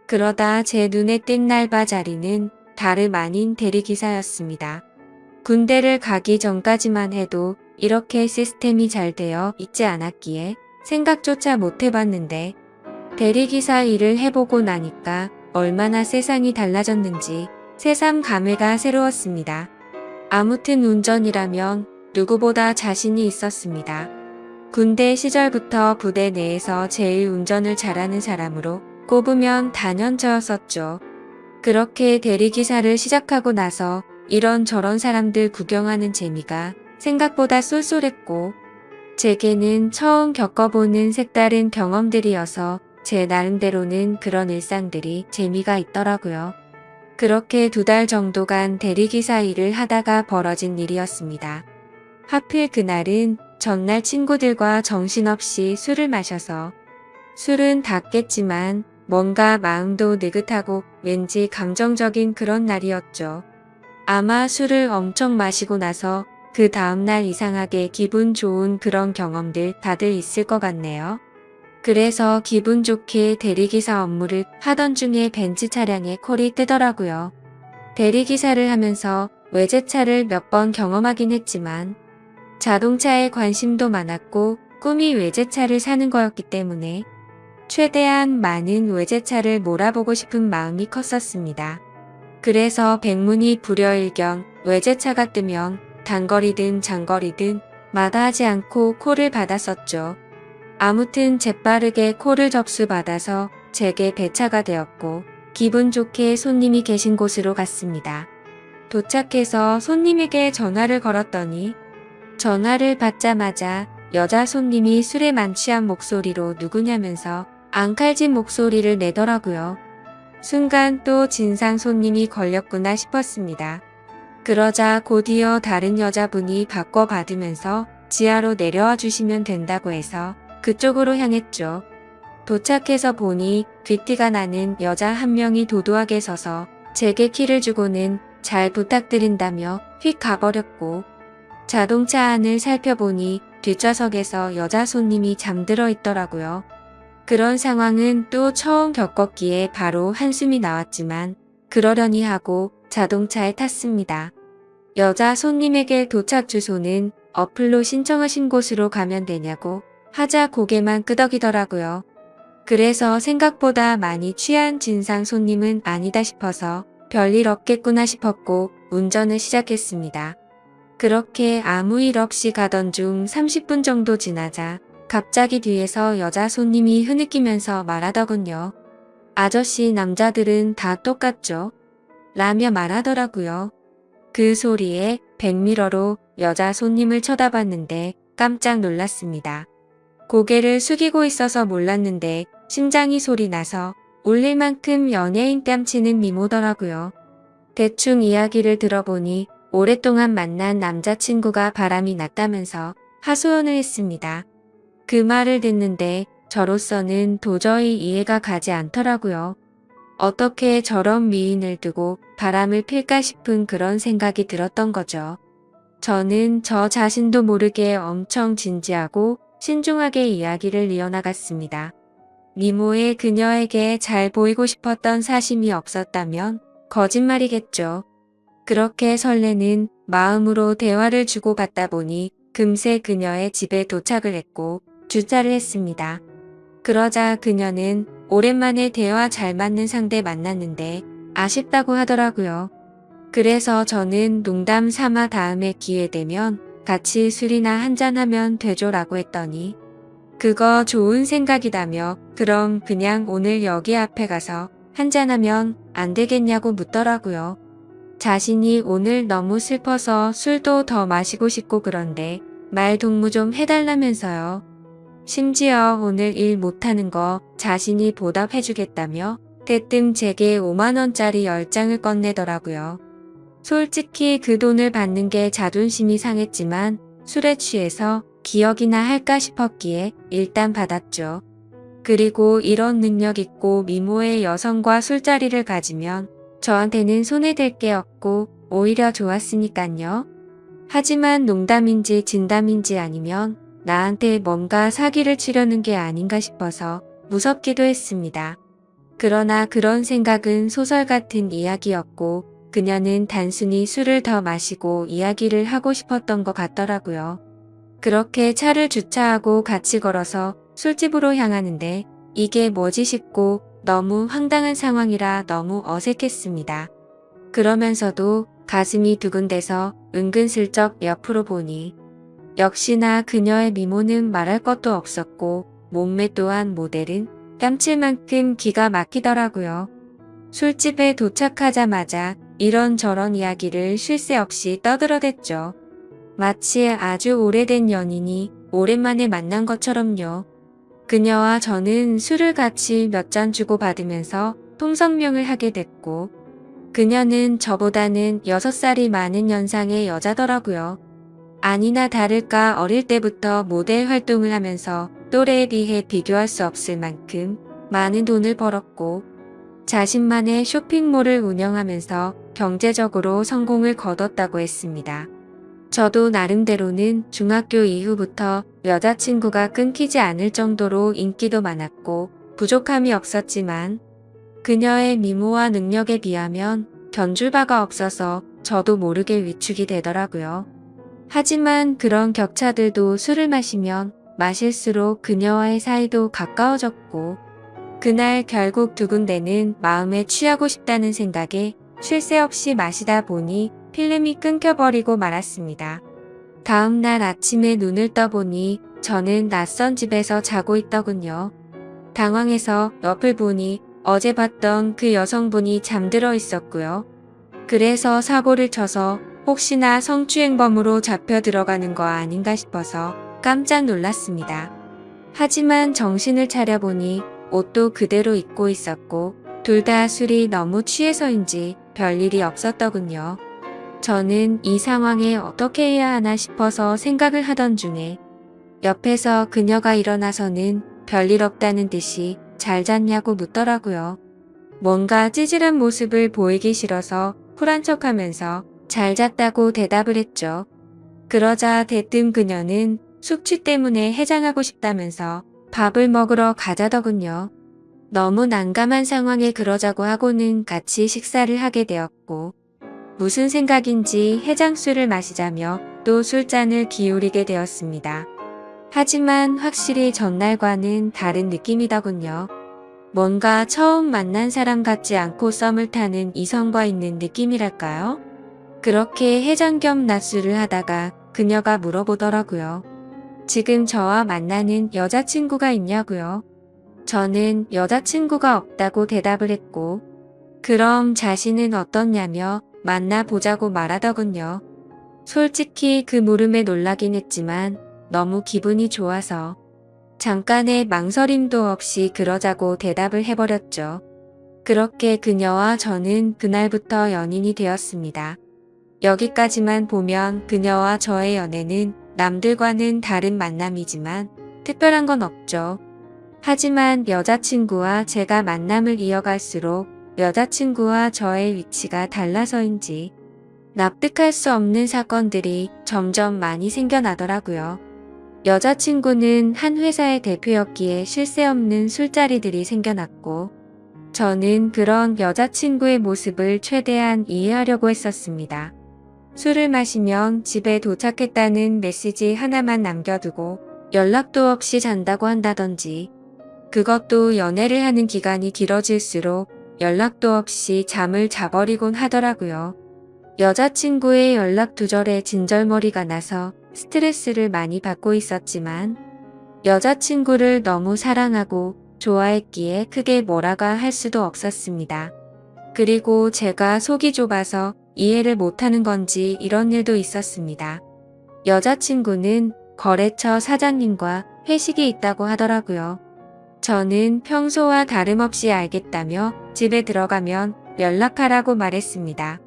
그러다 제 눈에 띈 날바 자리는 다름 아닌 대리기사였습니다. 군대를 가기 전까지만 해도 이렇게 시스템이 잘 되어 있지 않았기에 생각조차 못 해봤는데 대리기사 일을 해보고 나니까 얼마나 세상이 달라졌는지 새삼 감회가 새로웠습니다. 아무튼 운전이라면 누구보다 자신이 있었습니다. 군대 시절부터 부대 내에서 제일 운전을 잘하는 사람으로 꼽으면 단연 저였었죠. 그렇게 대리기사를 시작하고 나서 이런저런 사람들 구경하는 재미가 생각보다 쏠쏠했고 제게는 처음 겪어보는 색다른 경험들이어서 제 나름대로는 그런 일상들이 재미가 있더라고요. 그렇게 2달 정도간 대리기사 일을 하다가 벌어진 일이었습니다. 하필 그날은 전날 친구들과 정신없이 술을 마셔서 술은 닿겠지만 뭔가 마음도 느긋하고 왠지 감정적인 그런 날이었죠. 아마 술을 엄청 마시고 나서 그 다음날 이상하게 기분 좋은 그런 경험들 다들 있을 것 같네요. 그래서 기분 좋게 대리기사 업무를 하던 중에 벤츠 차량에 콜이 뜨더라고요. 대리기사를 하면서 외제차를 몇 번 경험하긴 했지만 자동차에 관심도 많았고 꿈이 외제차를 사는 거였기 때문에 최대한 많은 외제차를 몰아보고 싶은 마음이 컸었습니다. 그래서 백문이 불여일견 외제차가 뜨면 단거리든 장거리든 마다하지 않고 콜을 받았었죠. 아무튼 재빠르게 콜을 접수받아서 제게 배차가 되었고 기분 좋게 손님이 계신 곳으로 갔습니다. 도착해서 손님에게 전화를 걸었더니 전화를 받자마자 여자 손님이 술에 만취한 목소리로 누구냐면서 앙칼진 목소리를 내더라고요. 순간 또 진상 손님이 걸렸구나 싶었습니다. 그러자 곧이어 다른 여자분이 바꿔받으면서 지하로 내려와 주시면 된다고 해서 그쪽으로 향했죠. 도착해서 보니 귀티가 나는 여자 한 명이 도도하게 서서 제게 키를 주고는 잘 부탁드린다며 휙 가버렸고, 자동차 안을 살펴보니 뒷좌석에서 여자 손님이 잠들어 있더라고요. 그런 상황은 또 처음 겪었기에 바로 한숨이 나왔지만 그러려니 하고 자동차에 탔습니다. 여자 손님에게 도착 주소는 어플로 신청하신 곳으로 가면 되냐고 하자 고개만 끄덕이더라고요. 그래서 생각보다 많이 취한 진상 손님은 아니다 싶어서 별일 없겠구나 싶었고 운전을 시작했습니다. 그렇게 아무 일 없이 가던 중 30분 정도 지나자 갑자기 뒤에서 여자 손님이 흐느끼면서 말하더군요. 아저씨, 남자들은 다 똑같죠? 라며 말하더라고요. 그 소리에 백미러로 여자 손님을 쳐다봤는데 깜짝 놀랐습니다. 고개를 숙이고 있어서 몰랐는데 심장이 소리 나서 울릴 만큼 연예인 뺨치는 미모더라고요. 대충 이야기를 들어보니 오랫동안 만난 남자친구가 바람이 났다면서 하소연을 했습니다. 그 말을 듣는데 저로서는 도저히 이해가 가지 않더라고요. 어떻게 저런 미인을 두고 바람을 필까 싶은 그런 생각이 들었던 거죠. 저는 저 자신도 모르게 엄청 진지하고 신중하게 이야기를 이어나갔습니다. 미모의 그녀에게 잘 보이고 싶었던 사심이 없었다면 거짓말이겠죠. 그렇게 설레는 마음으로 대화를 주고받다 보니 금세 그녀의 집에 도착을 했고 주차를 했습니다. 그러자 그녀는 오랜만에 대화 잘 맞는 상대 만났는데 아쉽다고 하더라고요. 그래서 저는 농담 삼아 다음에 기회 되면 같이 술이나 한잔하면 되죠라고 했더니 그거 좋은 생각이다며 그럼 그냥 오늘 여기 앞에 가서 한잔하면 안 되겠냐고 묻더라고요. 자신이 오늘 너무 슬퍼서 술도 더 마시고 싶고 그런데 말 동무 좀 해달라면서요. 심지어 오늘 일 못하는 거 자신이 보답해주겠다며 대뜸 제게 5만원짜리 10장을 꺼내더라고요. 솔직히 그 돈을 받는 게 자존심이 상했지만 술에 취해서 기억이나 할까 싶었기에 일단 받았죠. 그리고 이런 능력 있고 미모의 여성과 술자리를 가지면 저한테는 손해될 게 없고 오히려 좋았으니깐요. 하지만 농담인지 진담인지 아니면 나한테 뭔가 사기를 치려는 게 아닌가 싶어서 무섭기도 했습니다. 그러나 그런 생각은 소설 같은 이야기였고 그녀는 단순히 술을 더 마시고 이야기를 하고 싶었던 것 같더라고요. 그렇게 차를 주차하고 같이 걸어서 술집으로 향하는데 이게 뭐지 싶고 너무 황당한 상황이라 너무 어색했습니다. 그러면서도 가슴이 두근대서 은근슬쩍 옆으로 보니 역시나 그녀의 미모는 말할 것도 없었고 몸매 또한 모델은 뺨칠 만큼 기가 막히더라고요. 술집에 도착하자마자 이런저런 이야기를 쉴 새 없이 떠들어댔죠. 마치 아주 오래된 연인이 오랜만에 만난 것처럼요. 그녀와 저는 술을 같이 몇 잔 주고받으면서 통성명을 하게 됐고 그녀는 저보다는 6살이 많은 연상의 여자더라고요. 아니나 다를까 어릴 때부터 모델 활동을 하면서 또래에 비해 비교할 수 없을 만큼 많은 돈을 벌었고 자신만의 쇼핑몰을 운영하면서 경제적으로 성공을 거뒀다고 했습니다. 저도 나름대로는 중학교 이후부터 여자친구가 끊기지 않을 정도로 인기도 많았고 부족함이 없었지만 그녀의 미모와 능력에 비하면 견줄 바가 없어서 저도 모르게 위축이 되더라고요. 하지만 그런 격차들도 술을 마시면 마실수록 그녀와의 사이도 가까워졌고 그날 결국 두근대는 마음에 취하고 싶다는 생각에 쉴 새 없이 마시다 보니 필름이 끊겨버리고 말았습니다. 다음 날 아침에 눈을 떠보니 저는 낯선 집에서 자고 있더군요. 당황해서 옆을 보니 어제 봤던 그 여성분이 잠들어 있었고요. 그래서 사고를 쳐서 혹시나 성추행범으로 잡혀 들어가는 거 아닌가 싶어서 깜짝 놀랐습니다. 하지만 정신을 차려보니 옷도 그대로 입고 있었고 둘 다 술이 너무 취해서인지 별일이 없었더군요. 저는 이 상황에 어떻게 해야 하나 싶어서 생각을 하던 중에 옆에서 그녀가 일어나서는 별일 없다는 듯이 잘 잤냐고 묻더라고요. 뭔가 찌질한 모습을 보이기 싫어서 쿨한 척하면서 잘 잤다고 대답을 했죠. 그러자 대뜸 그녀는 숙취 때문에 해장하고 싶다면서 밥을 먹으러 가자더군요. 너무 난감한 상황에 그러자고 하고는 같이 식사를 하게 되었고 무슨 생각인지 해장술을 마시자며 또 술잔을 기울이게 되었습니다. 하지만 확실히 전날과는 다른 느낌이더군요. 뭔가 처음 만난 사람 같지 않고 썸을 타는 이성과 있는 느낌이랄까요? 그렇게 해장 겸 낮술을 하다가 그녀가 물어보더라고요. 지금 저와 만나는 여자친구가 있냐고요? 저는 여자친구가 없다고 대답을 했고 그럼 자신은 어떻냐며 만나보자고 말하더군요. 솔직히 그 물음에 놀라긴 했지만 너무 기분이 좋아서 잠깐의 망설임도 없이 그러자고 대답을 해버렸죠. 그렇게 그녀와 저는 그날부터 연인이 되었습니다. 여기까지만 보면 그녀와 저의 연애는 남들과는 다른 만남이지만 특별한 건 없죠. 하지만 여자친구와 제가 만남을 이어갈수록 여자친구와 저의 위치가 달라서인지 납득할 수 없는 사건들이 점점 많이 생겨나더라고요. 여자친구는 한 회사의 대표였기에 쉴 새 없는 술자리들이 생겨났고 저는 그런 여자친구의 모습을 최대한 이해하려고 했었습니다. 술을 마시면 집에 도착했다는 메시지 하나만 남겨두고 연락도 없이 잔다고 한다던지 그것도 연애를 하는 기간이 길어질수록 연락도 없이 잠을 자버리곤 하더라고요. 여자친구의 연락 두절에 진절머리가 나서 스트레스를 많이 받고 있었지만 여자친구를 너무 사랑하고 좋아했기에 크게 뭐라가 할 수도 없었습니다. 그리고 제가 속이 좁아서 이해를 못하는 건지 이런 일도 있었습니다. 여자친구는 거래처 사장님과 회식이 있다고 하더라고요. 저는 평소와 다름없이 알겠다며 집에 들어가면 연락하라고 말했습니다.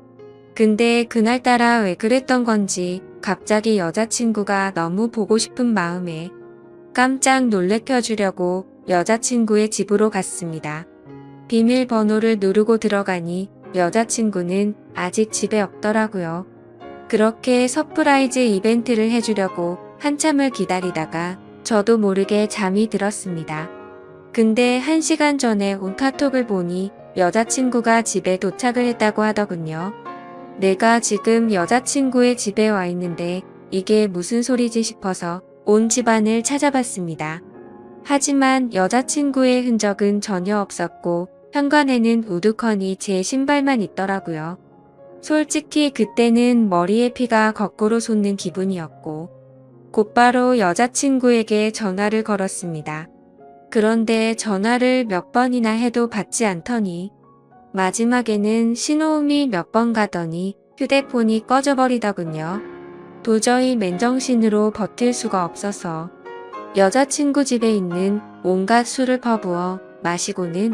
근데 그날따라 왜 그랬던 건지 갑자기 여자친구가 너무 보고 싶은 마음에 깜짝 놀래켜주려고 여자친구의 집으로 갔습니다. 비밀번호를 누르고 들어가니 여자친구는 아직 집에 없더라고요. 그렇게 서프라이즈 이벤트를 해주려고 한참을 기다리다가 저도 모르게 잠이 들었습니다. 근데 1시간 전에 온 카톡을 보니 여자친구가 집에 도착을 했다고 하더군요. 내가 지금 여자친구의 집에 와 있는데 이게 무슨 소리지 싶어서 온 집안을 찾아봤습니다. 하지만 여자친구의 흔적은 전혀 없었고 현관에는 우두커니 제 신발만 있더라고요. 솔직히 그때는 머리에 피가 거꾸로 솟는 기분이었고 곧바로 여자친구에게 전화를 걸었습니다. 그런데 전화를 몇 번이나 해도 받지 않더니 마지막에는 신호음이 몇 번 가더니 휴대폰이 꺼져버리더군요. 도저히 맨정신으로 버틸 수가 없어서 여자친구 집에 있는 온갖 술을 퍼부어 마시고는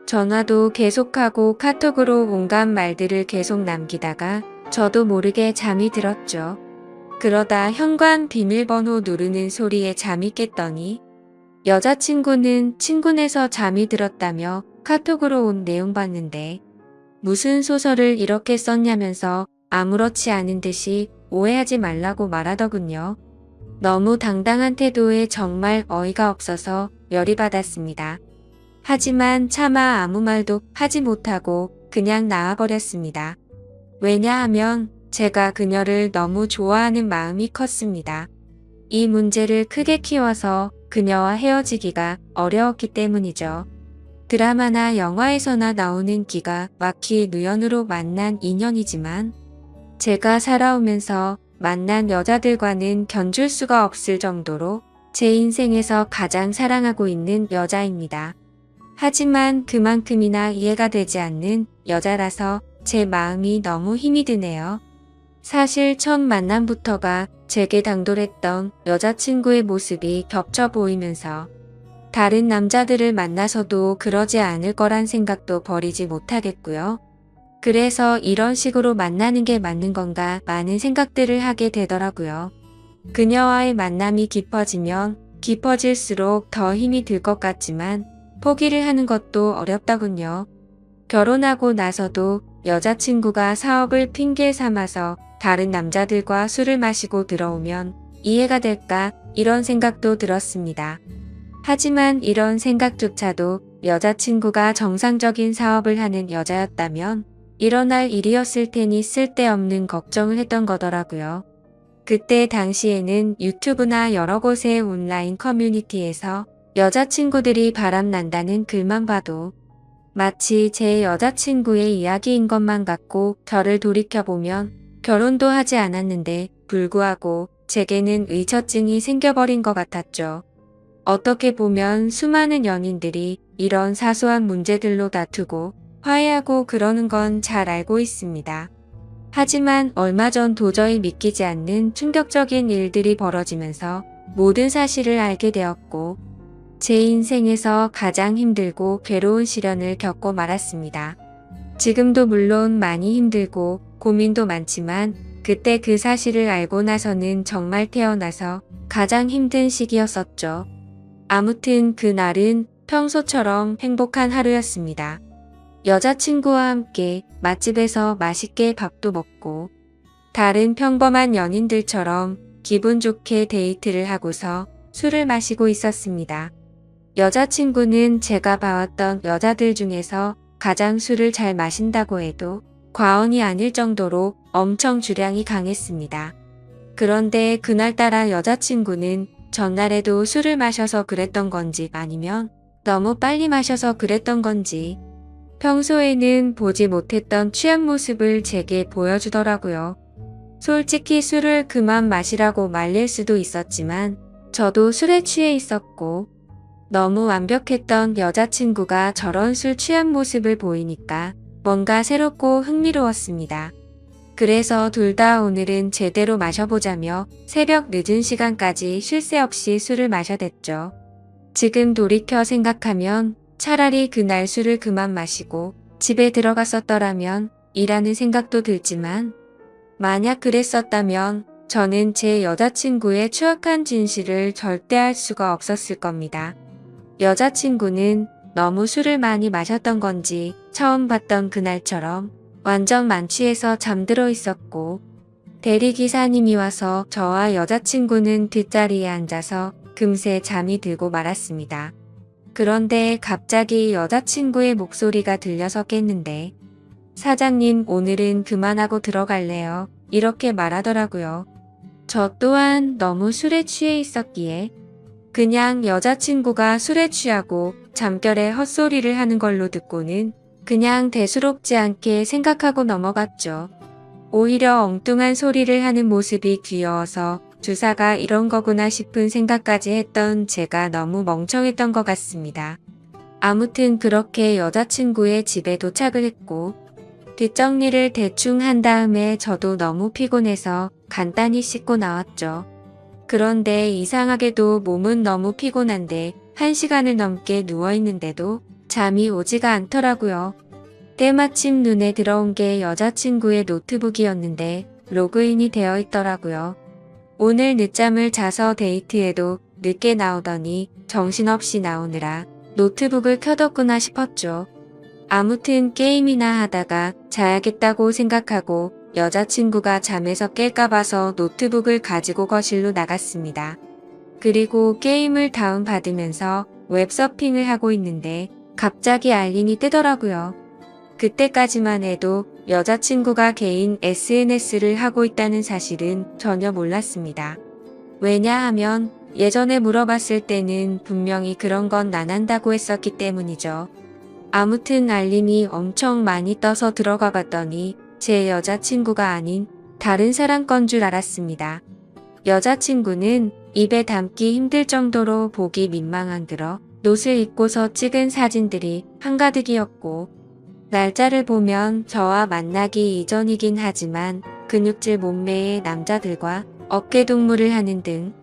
전화도 계속하고 카톡으로 온갖 말들을 계속 남기다가 저도 모르게 잠이 들었죠. 그러다 현관 비밀번호 누르는 소리에 잠이 깼더니 여자친구는 친구네서 잠이 들었다며 카톡으로 온 내용 봤는데 무슨 소설을 이렇게 썼냐면서 아무렇지 않은 듯이 오해하지 말라고 말하더군요. 너무 당당한 태도에 정말 어이가 없어서 열이 받았습니다. 하지만 차마 아무 말도 하지 못하고 그냥 나와버렸습니다. 왜냐하면 제가 그녀를 너무 좋아하는 마음이 컸습니다. 이 문제를 크게 키워서 그녀와 헤어지기가 어려웠기 때문이죠. 드라마나 영화에서나 나오는 기가 막히 우연으로 만난 인연이지만 제가 살아오면서 만난 여자들과는 견줄 수가 없을 정도로 제 인생에서 가장 사랑하고 있는 여자입니다. 하지만 그만큼이나 이해가 되지 않는 여자라서 제 마음이 너무 힘이 드네요. 사실 첫 만남부터가 제게 당돌했던 여자친구의 모습이 겹쳐 보이면서 다른 남자들을 만나서도 그러지 않을 거란 생각도 버리지 못하겠고요. 그래서 이런 식으로 만나는 게 맞는 건가 많은 생각들을 하게 되더라고요. 그녀와의 만남이 깊어지면 깊어질수록 더 힘이 들 것 같지만 포기를 하는 것도 어렵더군요. 결혼하고 나서도 여자친구가 사업을 핑계 삼아서 다른 남자들과 술을 마시고 들어오면 이해가 될까 이런 생각도 들었습니다. 하지만 이런 생각조차도 여자친구가 정상적인 사업을 하는 여자였다면 일어날 일이었을 테니 쓸데없는 걱정을 했던 거더라고요. 그때 당시에는 유튜브나 여러 곳의 온라인 커뮤니티에서 여자친구들이 바람난다는 글만 봐도 마치 제 여자친구의 이야기인 것만 같고 저를 돌이켜보면 결혼도 하지 않았는데 불구하고 제게는 의처증이 생겨버린 것 같았죠. 어떻게 보면 수많은 연인들이 이런 사소한 문제들로 다투고 화해하고 그러는 건 잘 알고 있습니다. 하지만 얼마 전 도저히 믿기지 않는 충격적인 일들이 벌어지면서 모든 사실을 알게 되었고 제 인생에서 가장 힘들고 괴로운 시련을 겪고 말았습니다. 지금도 물론 많이 힘들고 고민도 많지만 그때 그 사실을 알고 나서는 정말 태어나서 가장 힘든 시기였었죠. 아무튼 그날은 평소처럼 행복한 하루였습니다. 여자친구와 함께 맛집에서 맛있게 밥도 먹고 다른 평범한 연인들처럼 기분 좋게 데이트를 하고서 술을 마시고 있었습니다. 여자친구는 제가 봐왔던 여자들 중에서 가장 술을 잘 마신다고 해도 과언이 아닐 정도로 엄청 주량이 강했습니다. 그런데 그날따라 여자친구는 전날에도 술을 마셔서 그랬던 건지 아니면 너무 빨리 마셔서 그랬던 건지 평소에는 보지 못했던 취한 모습을 제게 보여주더라고요. 솔직히 술을 그만 마시라고 말릴 수도 있었지만 저도 술에 취해 있었고 너무 완벽했던 여자친구가 저런 술 취한 모습을 보이니까 뭔가 새롭고 흥미로웠습니다. 그래서 둘 다 오늘은 제대로 마셔보자며 새벽 늦은 시간까지 쉴 새 없이 술을 마셔댔죠. 지금 돌이켜 생각하면 차라리 그날 술을 그만 마시고 집에 들어갔었더라면 이라는 생각도 들지만 만약 그랬었다면 저는 제 여자친구의 추악한 진실을 절대 알 수가 없었을 겁니다. 여자친구는 너무 술을 많이 마셨던 건지 처음 봤던 그날처럼 완전 만취해서 잠들어 있었고 대리기사님이 와서 저와 여자친구는 뒷자리에 앉아서 금세 잠이 들고 말았습니다. 그런데 갑자기 여자친구의 목소리가 들려서 깼는데 사장님 오늘은 그만하고 들어갈래요. 이렇게 말하더라고요. 저 또한 너무 술에 취해 있었기에 그냥 여자친구가 술에 취하고 잠결에 헛소리를 하는 걸로 듣고는 그냥 대수롭지 않게 생각하고 넘어갔죠. 오히려 엉뚱한 소리를 하는 모습이 귀여워서 주사가 이런 거구나 싶은 생각까지 했던 제가 너무 멍청했던 것 같습니다. 아무튼 그렇게 여자친구의 집에 도착을 했고 뒷정리를 대충 한 다음에 저도 너무 피곤해서 간단히 씻고 나왔죠. 그런데 이상하게도 몸은 너무 피곤한데 1시간을 넘게 누워있는데도 잠이 오지가 않더라고요. 때마침 눈에 들어온 게 여자친구의 노트북이었는데 로그인이 되어 있더라고요. 오늘 늦잠을 자서 데이트에도 늦게 나오더니 정신없이 나오느라 노트북을 켜뒀구나 싶었죠. 아무튼 게임이나 하다가 자야겠다고 생각하고 여자친구가 잠에서 깰까 봐서 노트북을 가지고 거실로 나갔습니다. 그리고 게임을 다운받으면서 웹서핑을 하고 있는데 갑자기 알림이 뜨더라고요. 그때까지만 해도 여자친구가 개인 SNS를 하고 있다는 사실은 전혀 몰랐습니다. 왜냐하면 예전에 물어봤을 때는 분명히 그런 건 안 한다고 했었기 때문이죠. 아무튼 알림이 엄청 많이 떠서 들어가 봤더니 제 여자친구가 아닌 다른 사람 건 줄 알았습니다. 여자친구는 입에 담기 힘들 정도로 보기 민망한 그런 옷을 입고서 찍은 사진들이 한가득이었고 날짜를 보면 저와 만나기 이전이긴 하지만 근육질 몸매의 남자들과 어깨 동무를 하는 등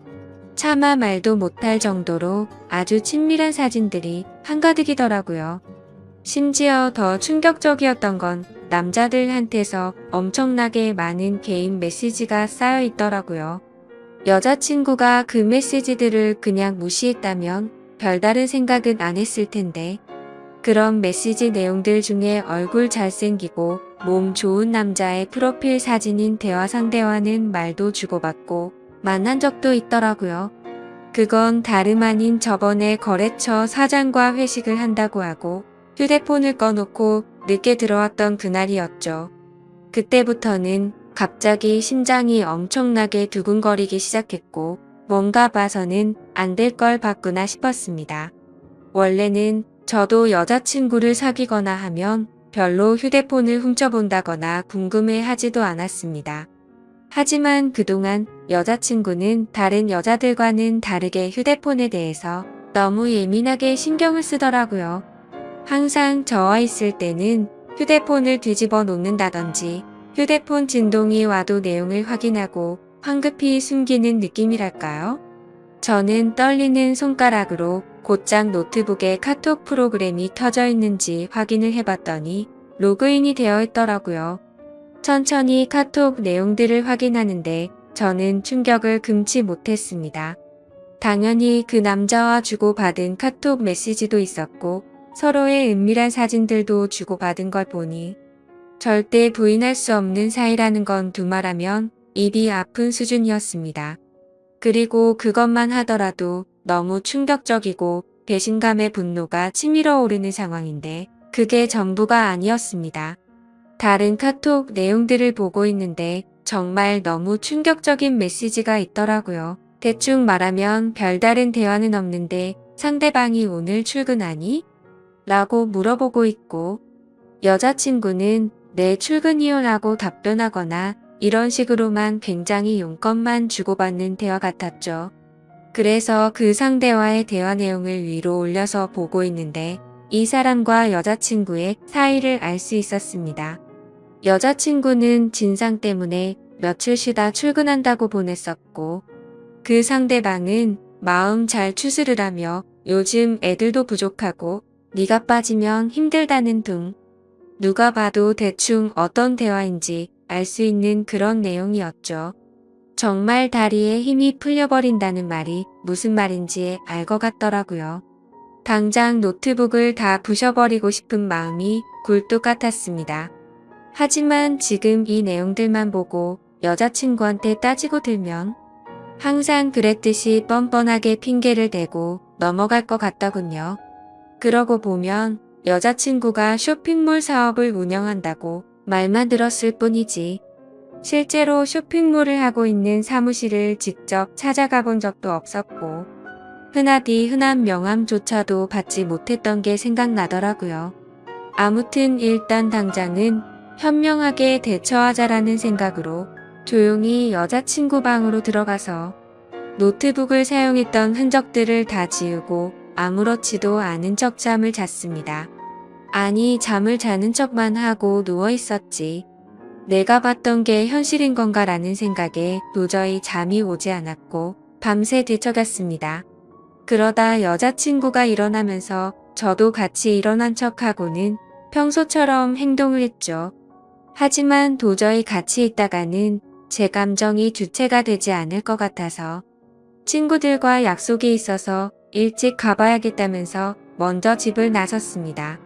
차마 말도 못할 정도로 아주 친밀한 사진들이 한가득이더라고요. 심지어 더 충격적이었던 건 남자들한테서 엄청나게 많은 개인 메시지가 쌓여 있더라고요. 여자친구가 그 메시지들을 그냥 무시했다면 별다른 생각은 안 했을 텐데 그런 메시지 내용들 중에 얼굴 잘생기고 몸 좋은 남자의 프로필 사진인 대화 상대와는 말도 주고받고 만난 적도 있더라고요. 그건 다름 아닌 저번에 거래처 사장과 회식을 한다고 하고 휴대폰을 꺼놓고 늦게 들어왔던 그날이었죠. 그때부터는 갑자기 심장이 엄청나게 두근거리기 시작했고 뭔가 봐서는 안 될 걸 봤구나 싶었습니다. 원래는 저도 여자친구를 사귀거나 하면 별로 휴대폰을 훔쳐본다거나 궁금해하지도 않았습니다. 하지만 그동안 여자친구는 다른 여자들과는 다르게 휴대폰에 대해서 너무 예민하게 신경을 쓰더라고요. 항상 저와 있을 때는 휴대폰을 뒤집어 놓는다든지 휴대폰 진동이 와도 내용을 확인하고 황급히 숨기는 느낌이랄까요? 저는 떨리는 손가락으로 곧장 노트북에 카톡 프로그램이 켜져 있는지 확인을 해봤더니 로그인이 되어 있더라고요. 천천히 카톡 내용들을 확인하는데 저는 충격을 금치 못했습니다. 당연히 그 남자와 주고받은 카톡 메시지도 있었고 서로의 은밀한 사진들도 주고받은 걸 보니 절대 부인할 수 없는 사이라는 건 두말하면 입이 아픈 수준이었습니다. 그리고 그것만 하더라도 너무 충격적이고 배신감의 분노가 치밀어 오르는 상황인데 그게 전부가 아니었습니다. 다른 카톡 내용들을 보고 있는데 정말 너무 충격적인 메시지가 있더라고요. 대충 말하면 별다른 대화는 없는데 상대방이 오늘 출근하니? 라고 물어보고 있고 여자친구는 네 출근이요 라고 답변하거나 이런 식으로만 굉장히 용건만 주고받는 대화 같았죠. 그래서 그 상대와의 대화 내용을 위로 올려서 보고 있는데 이 사람과 여자친구의 사이를 알 수 있었습니다. 여자친구는 진상 때문에 며칠 쉬다 출근한다고 보냈었고 그 상대방은 마음 잘 추스르라며 요즘 애들도 부족하고 네가 빠지면 힘들다는 등 누가 봐도 대충 어떤 대화인지 알 수 있는 그런 내용이었죠. 정말 다리에 힘이 풀려버린다는 말이 무슨 말인지 알 것 같더라고요. 당장 노트북을 다 부셔버리고 싶은 마음이 굴뚝 같았습니다. 하지만 지금 이 내용들만 보고 여자친구한테 따지고 들면 항상 그랬듯이 뻔뻔하게 핑계를 대고 넘어갈 것 같더군요. 그러고 보면 여자친구가 쇼핑몰 사업을 운영한다고 말만 들었을 뿐이지 실제로 쇼핑몰을 하고 있는 사무실을 직접 찾아가 본 적도 없었고 흔하디 흔한 명함조차도 받지 못했던 게 생각나더라고요. 아무튼 일단 당장은 현명하게 대처하자라는 생각으로 조용히 여자친구 방으로 들어가서 노트북을 사용했던 흔적들을 다 지우고 아무렇지도 않은 척 잠을 잤습니다. 아니 잠을 자는 척만 하고 누워 있었지. 내가 봤던 게 현실인 건가라는 생각에 도저히 잠이 오지 않았고 밤새 뒤척였습니다. 그러다 여자친구가 일어나면서 저도 같이 일어난 척하고는 평소처럼 행동을 했죠. 하지만 도저히 같이 있다가는 제 감정이 주체가 되지 않을 것 같아서 친구들과 약속이 있어서 일찍 가봐야겠다면서 먼저 집을 나섰습니다.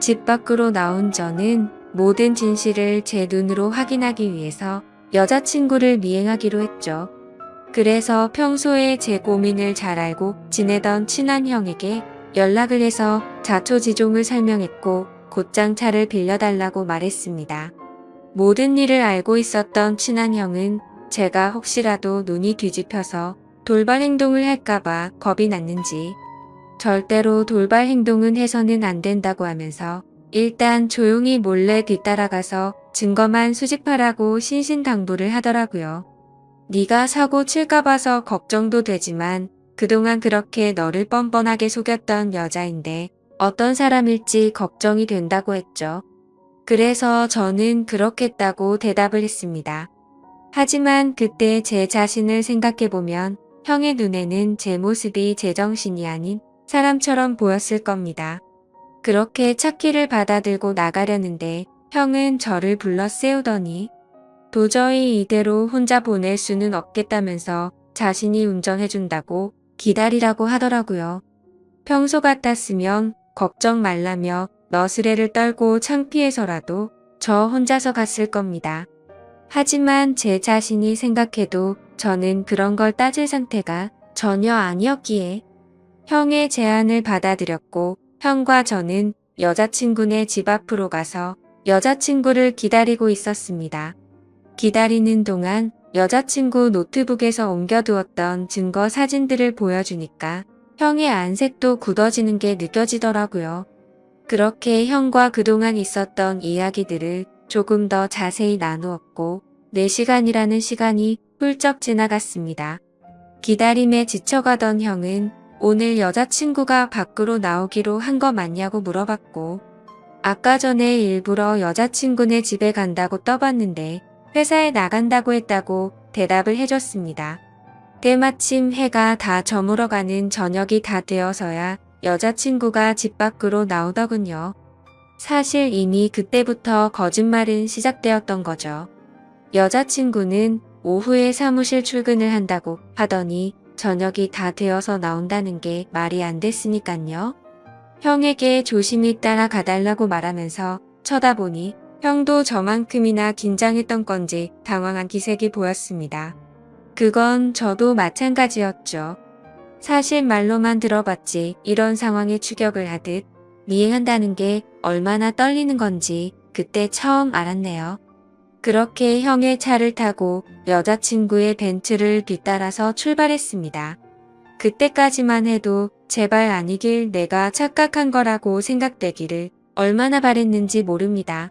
집 밖으로 나온 저는 모든 진실을 제 눈으로 확인하기 위해서 여자친구를 미행하기로 했죠. 그래서 평소에 제 고민을 잘 알고 지내던 친한 형에게 연락을 해서 자초지종을 설명했고 곧장 차를 빌려달라고 말했습니다. 모든 일을 알고 있었던 친한 형은 제가 혹시라도 눈이 뒤집혀서 돌발 행동을 할까봐 겁이 났는지 절대로 돌발 행동은 해서는 안 된다고 하면서 일단 조용히 몰래 뒤따라가서 증거만 수집하라고 신신당부를 하더라고요. 네가 사고 칠까 봐서 걱정도 되지만 그동안 그렇게 너를 뻔뻔하게 속였던 여자인데 어떤 사람일지 걱정이 된다고 했죠. 그래서 저는 그렇겠다고 대답을 했습니다. 하지만 그때 제 자신을 생각해보면 형의 눈에는 제 모습이 제정신이 아닌 사람처럼 보였을 겁니다. 그렇게 차키를 받아들고 나가려는데 형은 저를 불러 세우더니 도저히 이대로 혼자 보낼 수는 없겠다면서 자신이 운전해준다고 기다리라고 하더라고요. 평소 같았으면 걱정 말라며 너스레를 떨고 창피해서라도 저 혼자서 갔을 겁니다. 하지만 제 자신이 생각해도 저는 그런 걸 따질 상태가 전혀 아니었기에 형의 제안을 받아들였고 형과 저는 여자친구네 집 앞으로 가서 여자친구를 기다리고 있었습니다. 기다리는 동안 여자친구 노트북에서 옮겨두었던 증거 사진들을 보여주니까 형의 안색도 굳어지는 게 느껴지더라고요. 그렇게 형과 그동안 있었던 이야기들을 조금 더 자세히 나누었고 4시간이라는 시간이 훌쩍 지나갔습니다. 기다림에 지쳐가던 형은 오늘 여자친구가 밖으로 나오기로 한 거 맞냐고 물어봤고 아까 전에 일부러 여자친구네 집에 간다고 떠봤는데 회사에 나간다고 했다고 대답을 해줬습니다. 때마침 해가 다 저물어가는 저녁이 다 되어서야 여자친구가 집 밖으로 나오더군요. 사실 이미 그때부터 거짓말은 시작되었던 거죠. 여자친구는 오후에 사무실 출근을 한다고 하더니 저녁이 다 되어서 나온다는 게 말이 안 됐으니깐요. 형에게 조심히 따라가달라고 말하면서 쳐다보니 형도 저만큼이나 긴장했던 건지 당황한 기색이 보였습니다. 그건 저도 마찬가지였죠. 사실 말로만 들어봤지 이런 상황에 추격을 하듯 미행한다는 게 얼마나 떨리는 건지 그때 처음 알았네요. 그렇게 형의 차를 타고 여자친구의 벤츠를 뒤따라서 출발했습니다. 그때까지만 해도 제발 아니길 내가 착각한 거라고 생각되기를 얼마나 바랬는지 모릅니다.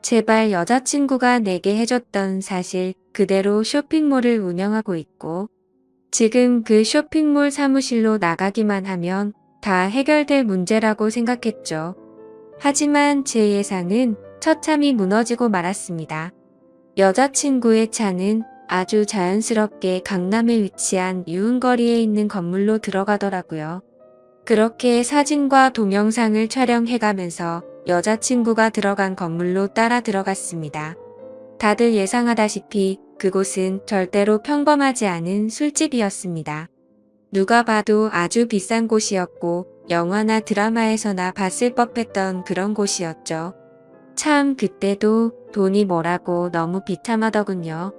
제발 여자친구가 내게 해줬던 사실 그대로 쇼핑몰을 운영하고 있고 지금 그 쇼핑몰 사무실로 나가기만 하면 다 해결될 문제라고 생각했죠. 하지만 제 예상은 처참히 무너지고 말았습니다. 여자친구의 차는 아주 자연스럽게 강남에 위치한 유흥거리에 있는 건물로 들어가더라고요. 그렇게 사진과 동영상을 촬영해가면서 여자친구가 들어간 건물로 따라 들어갔습니다. 다들 예상하다시피 그곳은 절대로 평범하지 않은 술집이었습니다. 누가 봐도 아주 비싼 곳이었고 영화나 드라마에서나 봤을 법했던 그런 곳이었죠. 참 그때도 돈이 뭐라고 너무 비참하더군요.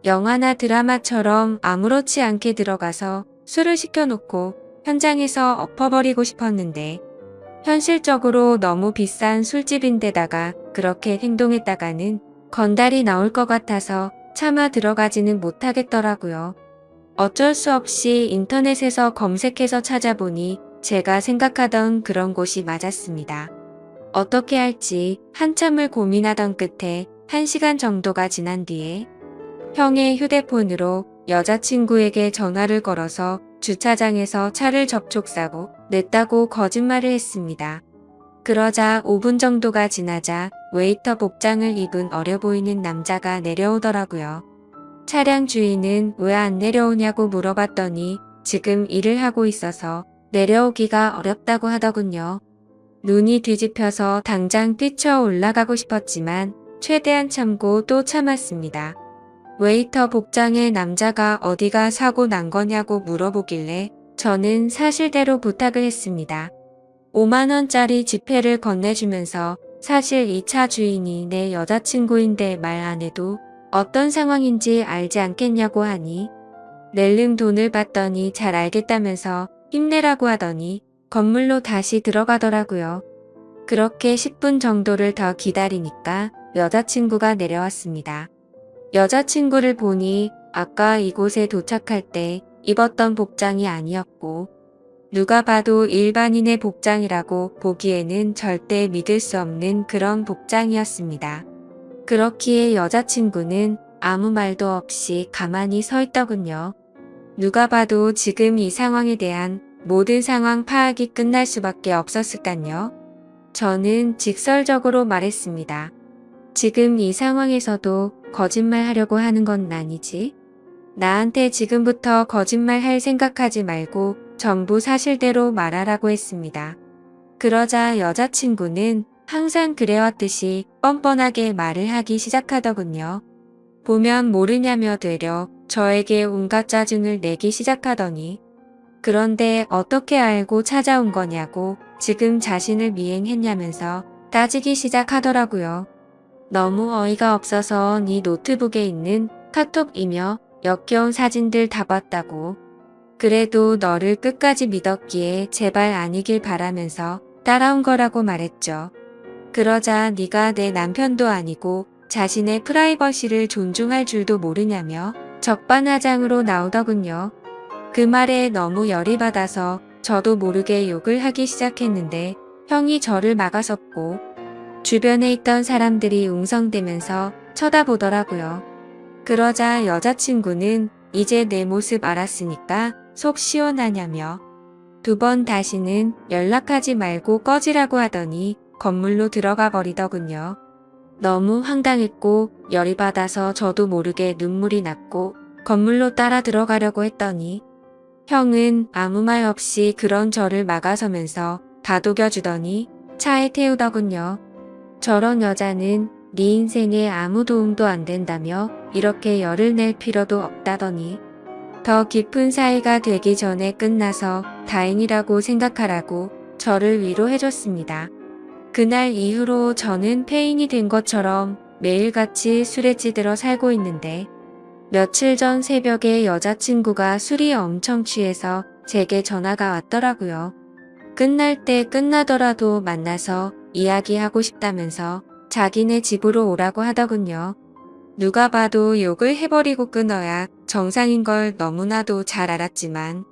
영화나 드라마처럼 아무렇지 않게 들어가서 술을 시켜놓고 현장에서 엎어버리고 싶었는데 현실적으로 너무 비싼 술집인데다가 그렇게 행동했다가는 건달이 나올 것 같아서 차마 들어가지는 못하겠더라고요. 어쩔 수 없이 인터넷에서 검색해서 찾아보니 제가 생각하던 그런 곳이 맞았습니다. 어떻게 할지 한참을 고민하던 끝에 1시간 정도가 지난 뒤에 형의 휴대폰으로 여자친구에게 전화를 걸어서 주차장에서 차를 접촉사고 냈다고 거짓말을 했습니다. 그러자 5분 정도가 지나자 웨이터 복장을 입은 어려 보이는 남자가 내려오더라고요. 차량 주인은 왜 안 내려오냐고 물어봤더니 지금 일을 하고 있어서 내려오기가 어렵다고 하더군요. 눈이 뒤집혀서 당장 뛰쳐 올라가고 싶었지만 최대한 참고 또 참았습니다. 웨이터 복장의 남자가 어디가 사고 난 거냐고 물어보길래 저는 사실대로 부탁을 했습니다. 5만원짜리 지폐를 건네주면서 사실 이 차 주인이 내 여자친구인데 말 안 해도 어떤 상황인지 알지 않겠냐고 하니 낼름 돈을 받더니 잘 알겠다면서 힘내라고 하더니 건물로 다시 들어가더라고요. 그렇게 10분 정도를 더 기다리니까 여자친구가 내려왔습니다. 여자친구를 보니 아까 이곳에 도착할 때 입었던 복장이 아니었고 누가 봐도 일반인의 복장이라고 보기에는 절대 믿을 수 없는 그런 복장이었습니다. 그렇기에 여자친구는 아무 말도 없이 가만히 서 있더군요. 누가 봐도 지금 이 상황에 대한 모든 상황 파악이 끝날 수밖에 없었을까요? 저는 직설적으로 말했습니다. 지금 이 상황에서도 거짓말 하려고 하는 건 아니지? 나한테 지금부터 거짓말 할 생각하지 말고 전부 사실대로 말하라고 했습니다. 그러자 여자친구는 항상 그래왔듯이 뻔뻔하게 말을 하기 시작하더군요. 보면 모르냐며 되려 저에게 온갖 짜증을 내기 시작하더니 그런데 어떻게 알고 찾아온 거냐고 지금 자신을 미행했냐면서 따지기 시작하더라고요. 너무 어이가 없어서 네 노트북에 있는 카톡이며 역겨운 사진들 다 봤다고. 그래도 너를 끝까지 믿었기에 제발 아니길 바라면서 따라온 거라고 말했죠. 그러자 네가 내 남편도 아니고 자신의 프라이버시를 존중할 줄도 모르냐며 적반하장으로 나오더군요. 그 말에 너무 열이 받아서 저도 모르게 욕을 하기 시작했는데 형이 저를 막아섰고 주변에 있던 사람들이 웅성대면서 쳐다보더라고요. 그러자 여자친구는 이제 내 모습 알았으니까 속 시원하냐며 2번 다시는 연락하지 말고 꺼지라고 하더니 건물로 들어가 버리더군요. 너무 황당했고 열이 받아서 저도 모르게 눈물이 났고 건물로 따라 들어가려고 했더니 형은 아무 말 없이 그런 저를 막아서면서 다독여주더니 차에 태우더군요. 저런 여자는 네 인생에 아무 도움도 안 된다며 이렇게 열을 낼 필요도 없다더니 더 깊은 사이가 되기 전에 끝나서 다행이라고 생각하라고 저를 위로해줬습니다. 그날 이후로 저는 폐인이 된 것처럼 매일같이 술에 찌들어 살고 있는데 며칠 전 새벽에 여자친구가 술이 엄청 취해서 제게 전화가 왔더라고요. 끝날 때 끝나더라도 만나서 이야기하고 싶다면서 자기네 집으로 오라고 하더군요. 누가 봐도 욕을 해버리고 끊어야 정상인 걸 너무나도 잘 알았지만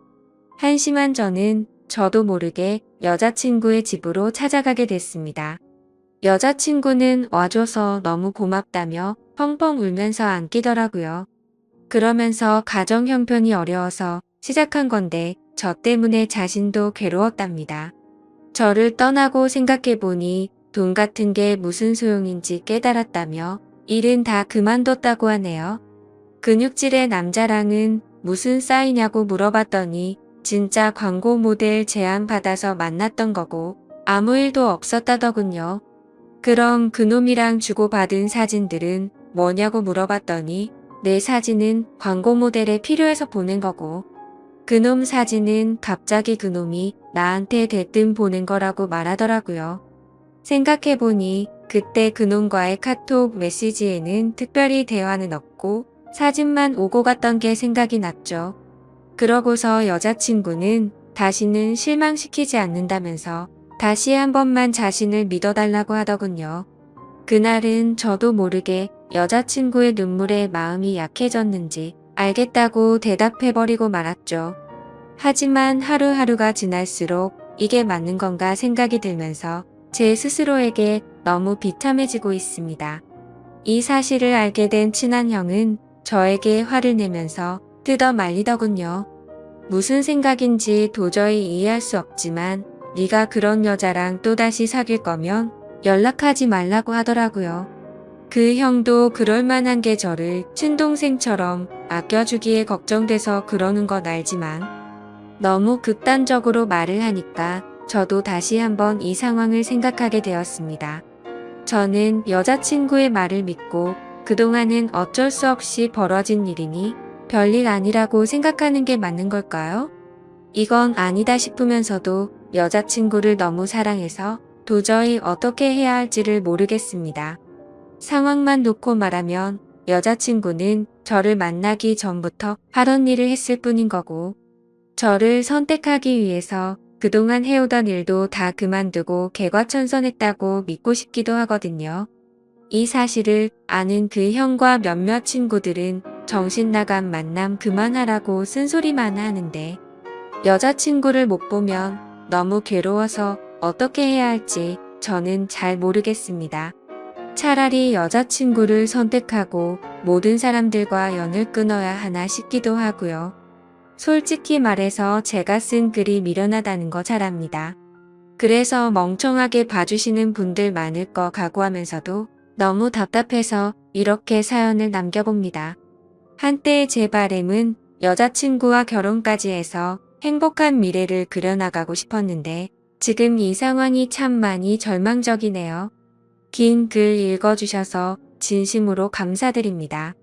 한심한 저는 저도 모르게 여자친구의 집으로 찾아가게 됐습니다. 여자친구는 와줘서 너무 고맙다며 펑펑 울면서 안기더라고요. 그러면서 가정 형편이 어려워서 시작한 건데 저 때문에 자신도 괴로웠답니다. 저를 떠나고 생각해보니 돈 같은 게 무슨 소용인지 깨달았다며 일은 다 그만뒀다고 하네요. 근육질의 남자랑은 무슨 사이냐고 물어봤더니 진짜 광고 모델 제안 받아서 만났던 거고 아무 일도 없었다더군요. 그럼 그놈이랑 주고받은 사진들은 뭐냐고 물어봤더니 내 사진은 광고 모델에 필요해서 보낸 거고 그놈 사진은 갑자기 그놈이 나한테 대뜸 보낸 거라고 말하더라고요. 생각해보니 그때 그놈과의 카톡 메시지에는 특별히 대화는 없고 사진만 오고 갔던 게 생각이 났죠. 그러고서 여자친구는 다시는 실망시키지 않는다면서 다시 한 번만 자신을 믿어달라고 하더군요. 그날은 저도 모르게 여자친구의 눈물에 마음이 약해졌는지 알겠다고 대답해버리고 말았죠. 하지만 하루하루가 지날수록 이게 맞는 건가 생각이 들면서 제 스스로에게 너무 비참해지고 있습니다. 이 사실을 알게 된 친한 형은 저에게 화를 내면서 뜯어 말리더군요. 무슨 생각인지 도저히 이해할 수 없지만 네가 그런 여자랑 또다시 사귈 거면 연락하지 말라고 하더라고요. 그 형도 그럴 만한 게 저를 친동생처럼 아껴주기에 걱정돼서 그러는 건 알지만 너무 극단적으로 말을 하니까 저도 다시 한번 이 상황을 생각하게 되었습니다. 저는 여자친구의 말을 믿고 그동안은 어쩔 수 없이 벌어진 일이니 별일 아니라고 생각하는 게 맞는 걸까요? 이건 아니다 싶으면서도 여자친구를 너무 사랑해서 도저히 어떻게 해야 할지를 모르겠습니다. 상황만 놓고 말하면 여자친구는 저를 만나기 전부터 하던 일을 했을 뿐인 거고 저를 선택하기 위해서 그동안 해오던 일도 다 그만두고 개과천선했다고 믿고 싶기도 하거든요. 이 사실을 아는 그 형과 몇몇 친구들은 정신 나간 만남 그만하라고 쓴소리만 하는데 여자친구를 못 보면 너무 괴로워서 어떻게 해야 할지 저는 잘 모르겠습니다. 차라리 여자친구를 선택하고 모든 사람들과 연을 끊어야 하나 싶기도 하고요. 솔직히 말해서 제가 쓴 글이 미련하다는 거 잘 압니다. 그래서 멍청하게 봐주시는 분들 많을 거 각오하면서도 너무 답답해서 이렇게 사연을 남겨봅니다. 한때 제 바램은 여자친구와 결혼까지 해서 행복한 미래를 그려나가고 싶었는데 지금 이 상황이 참 많이 절망적이네요. 긴 글 읽어주셔서 진심으로 감사드립니다.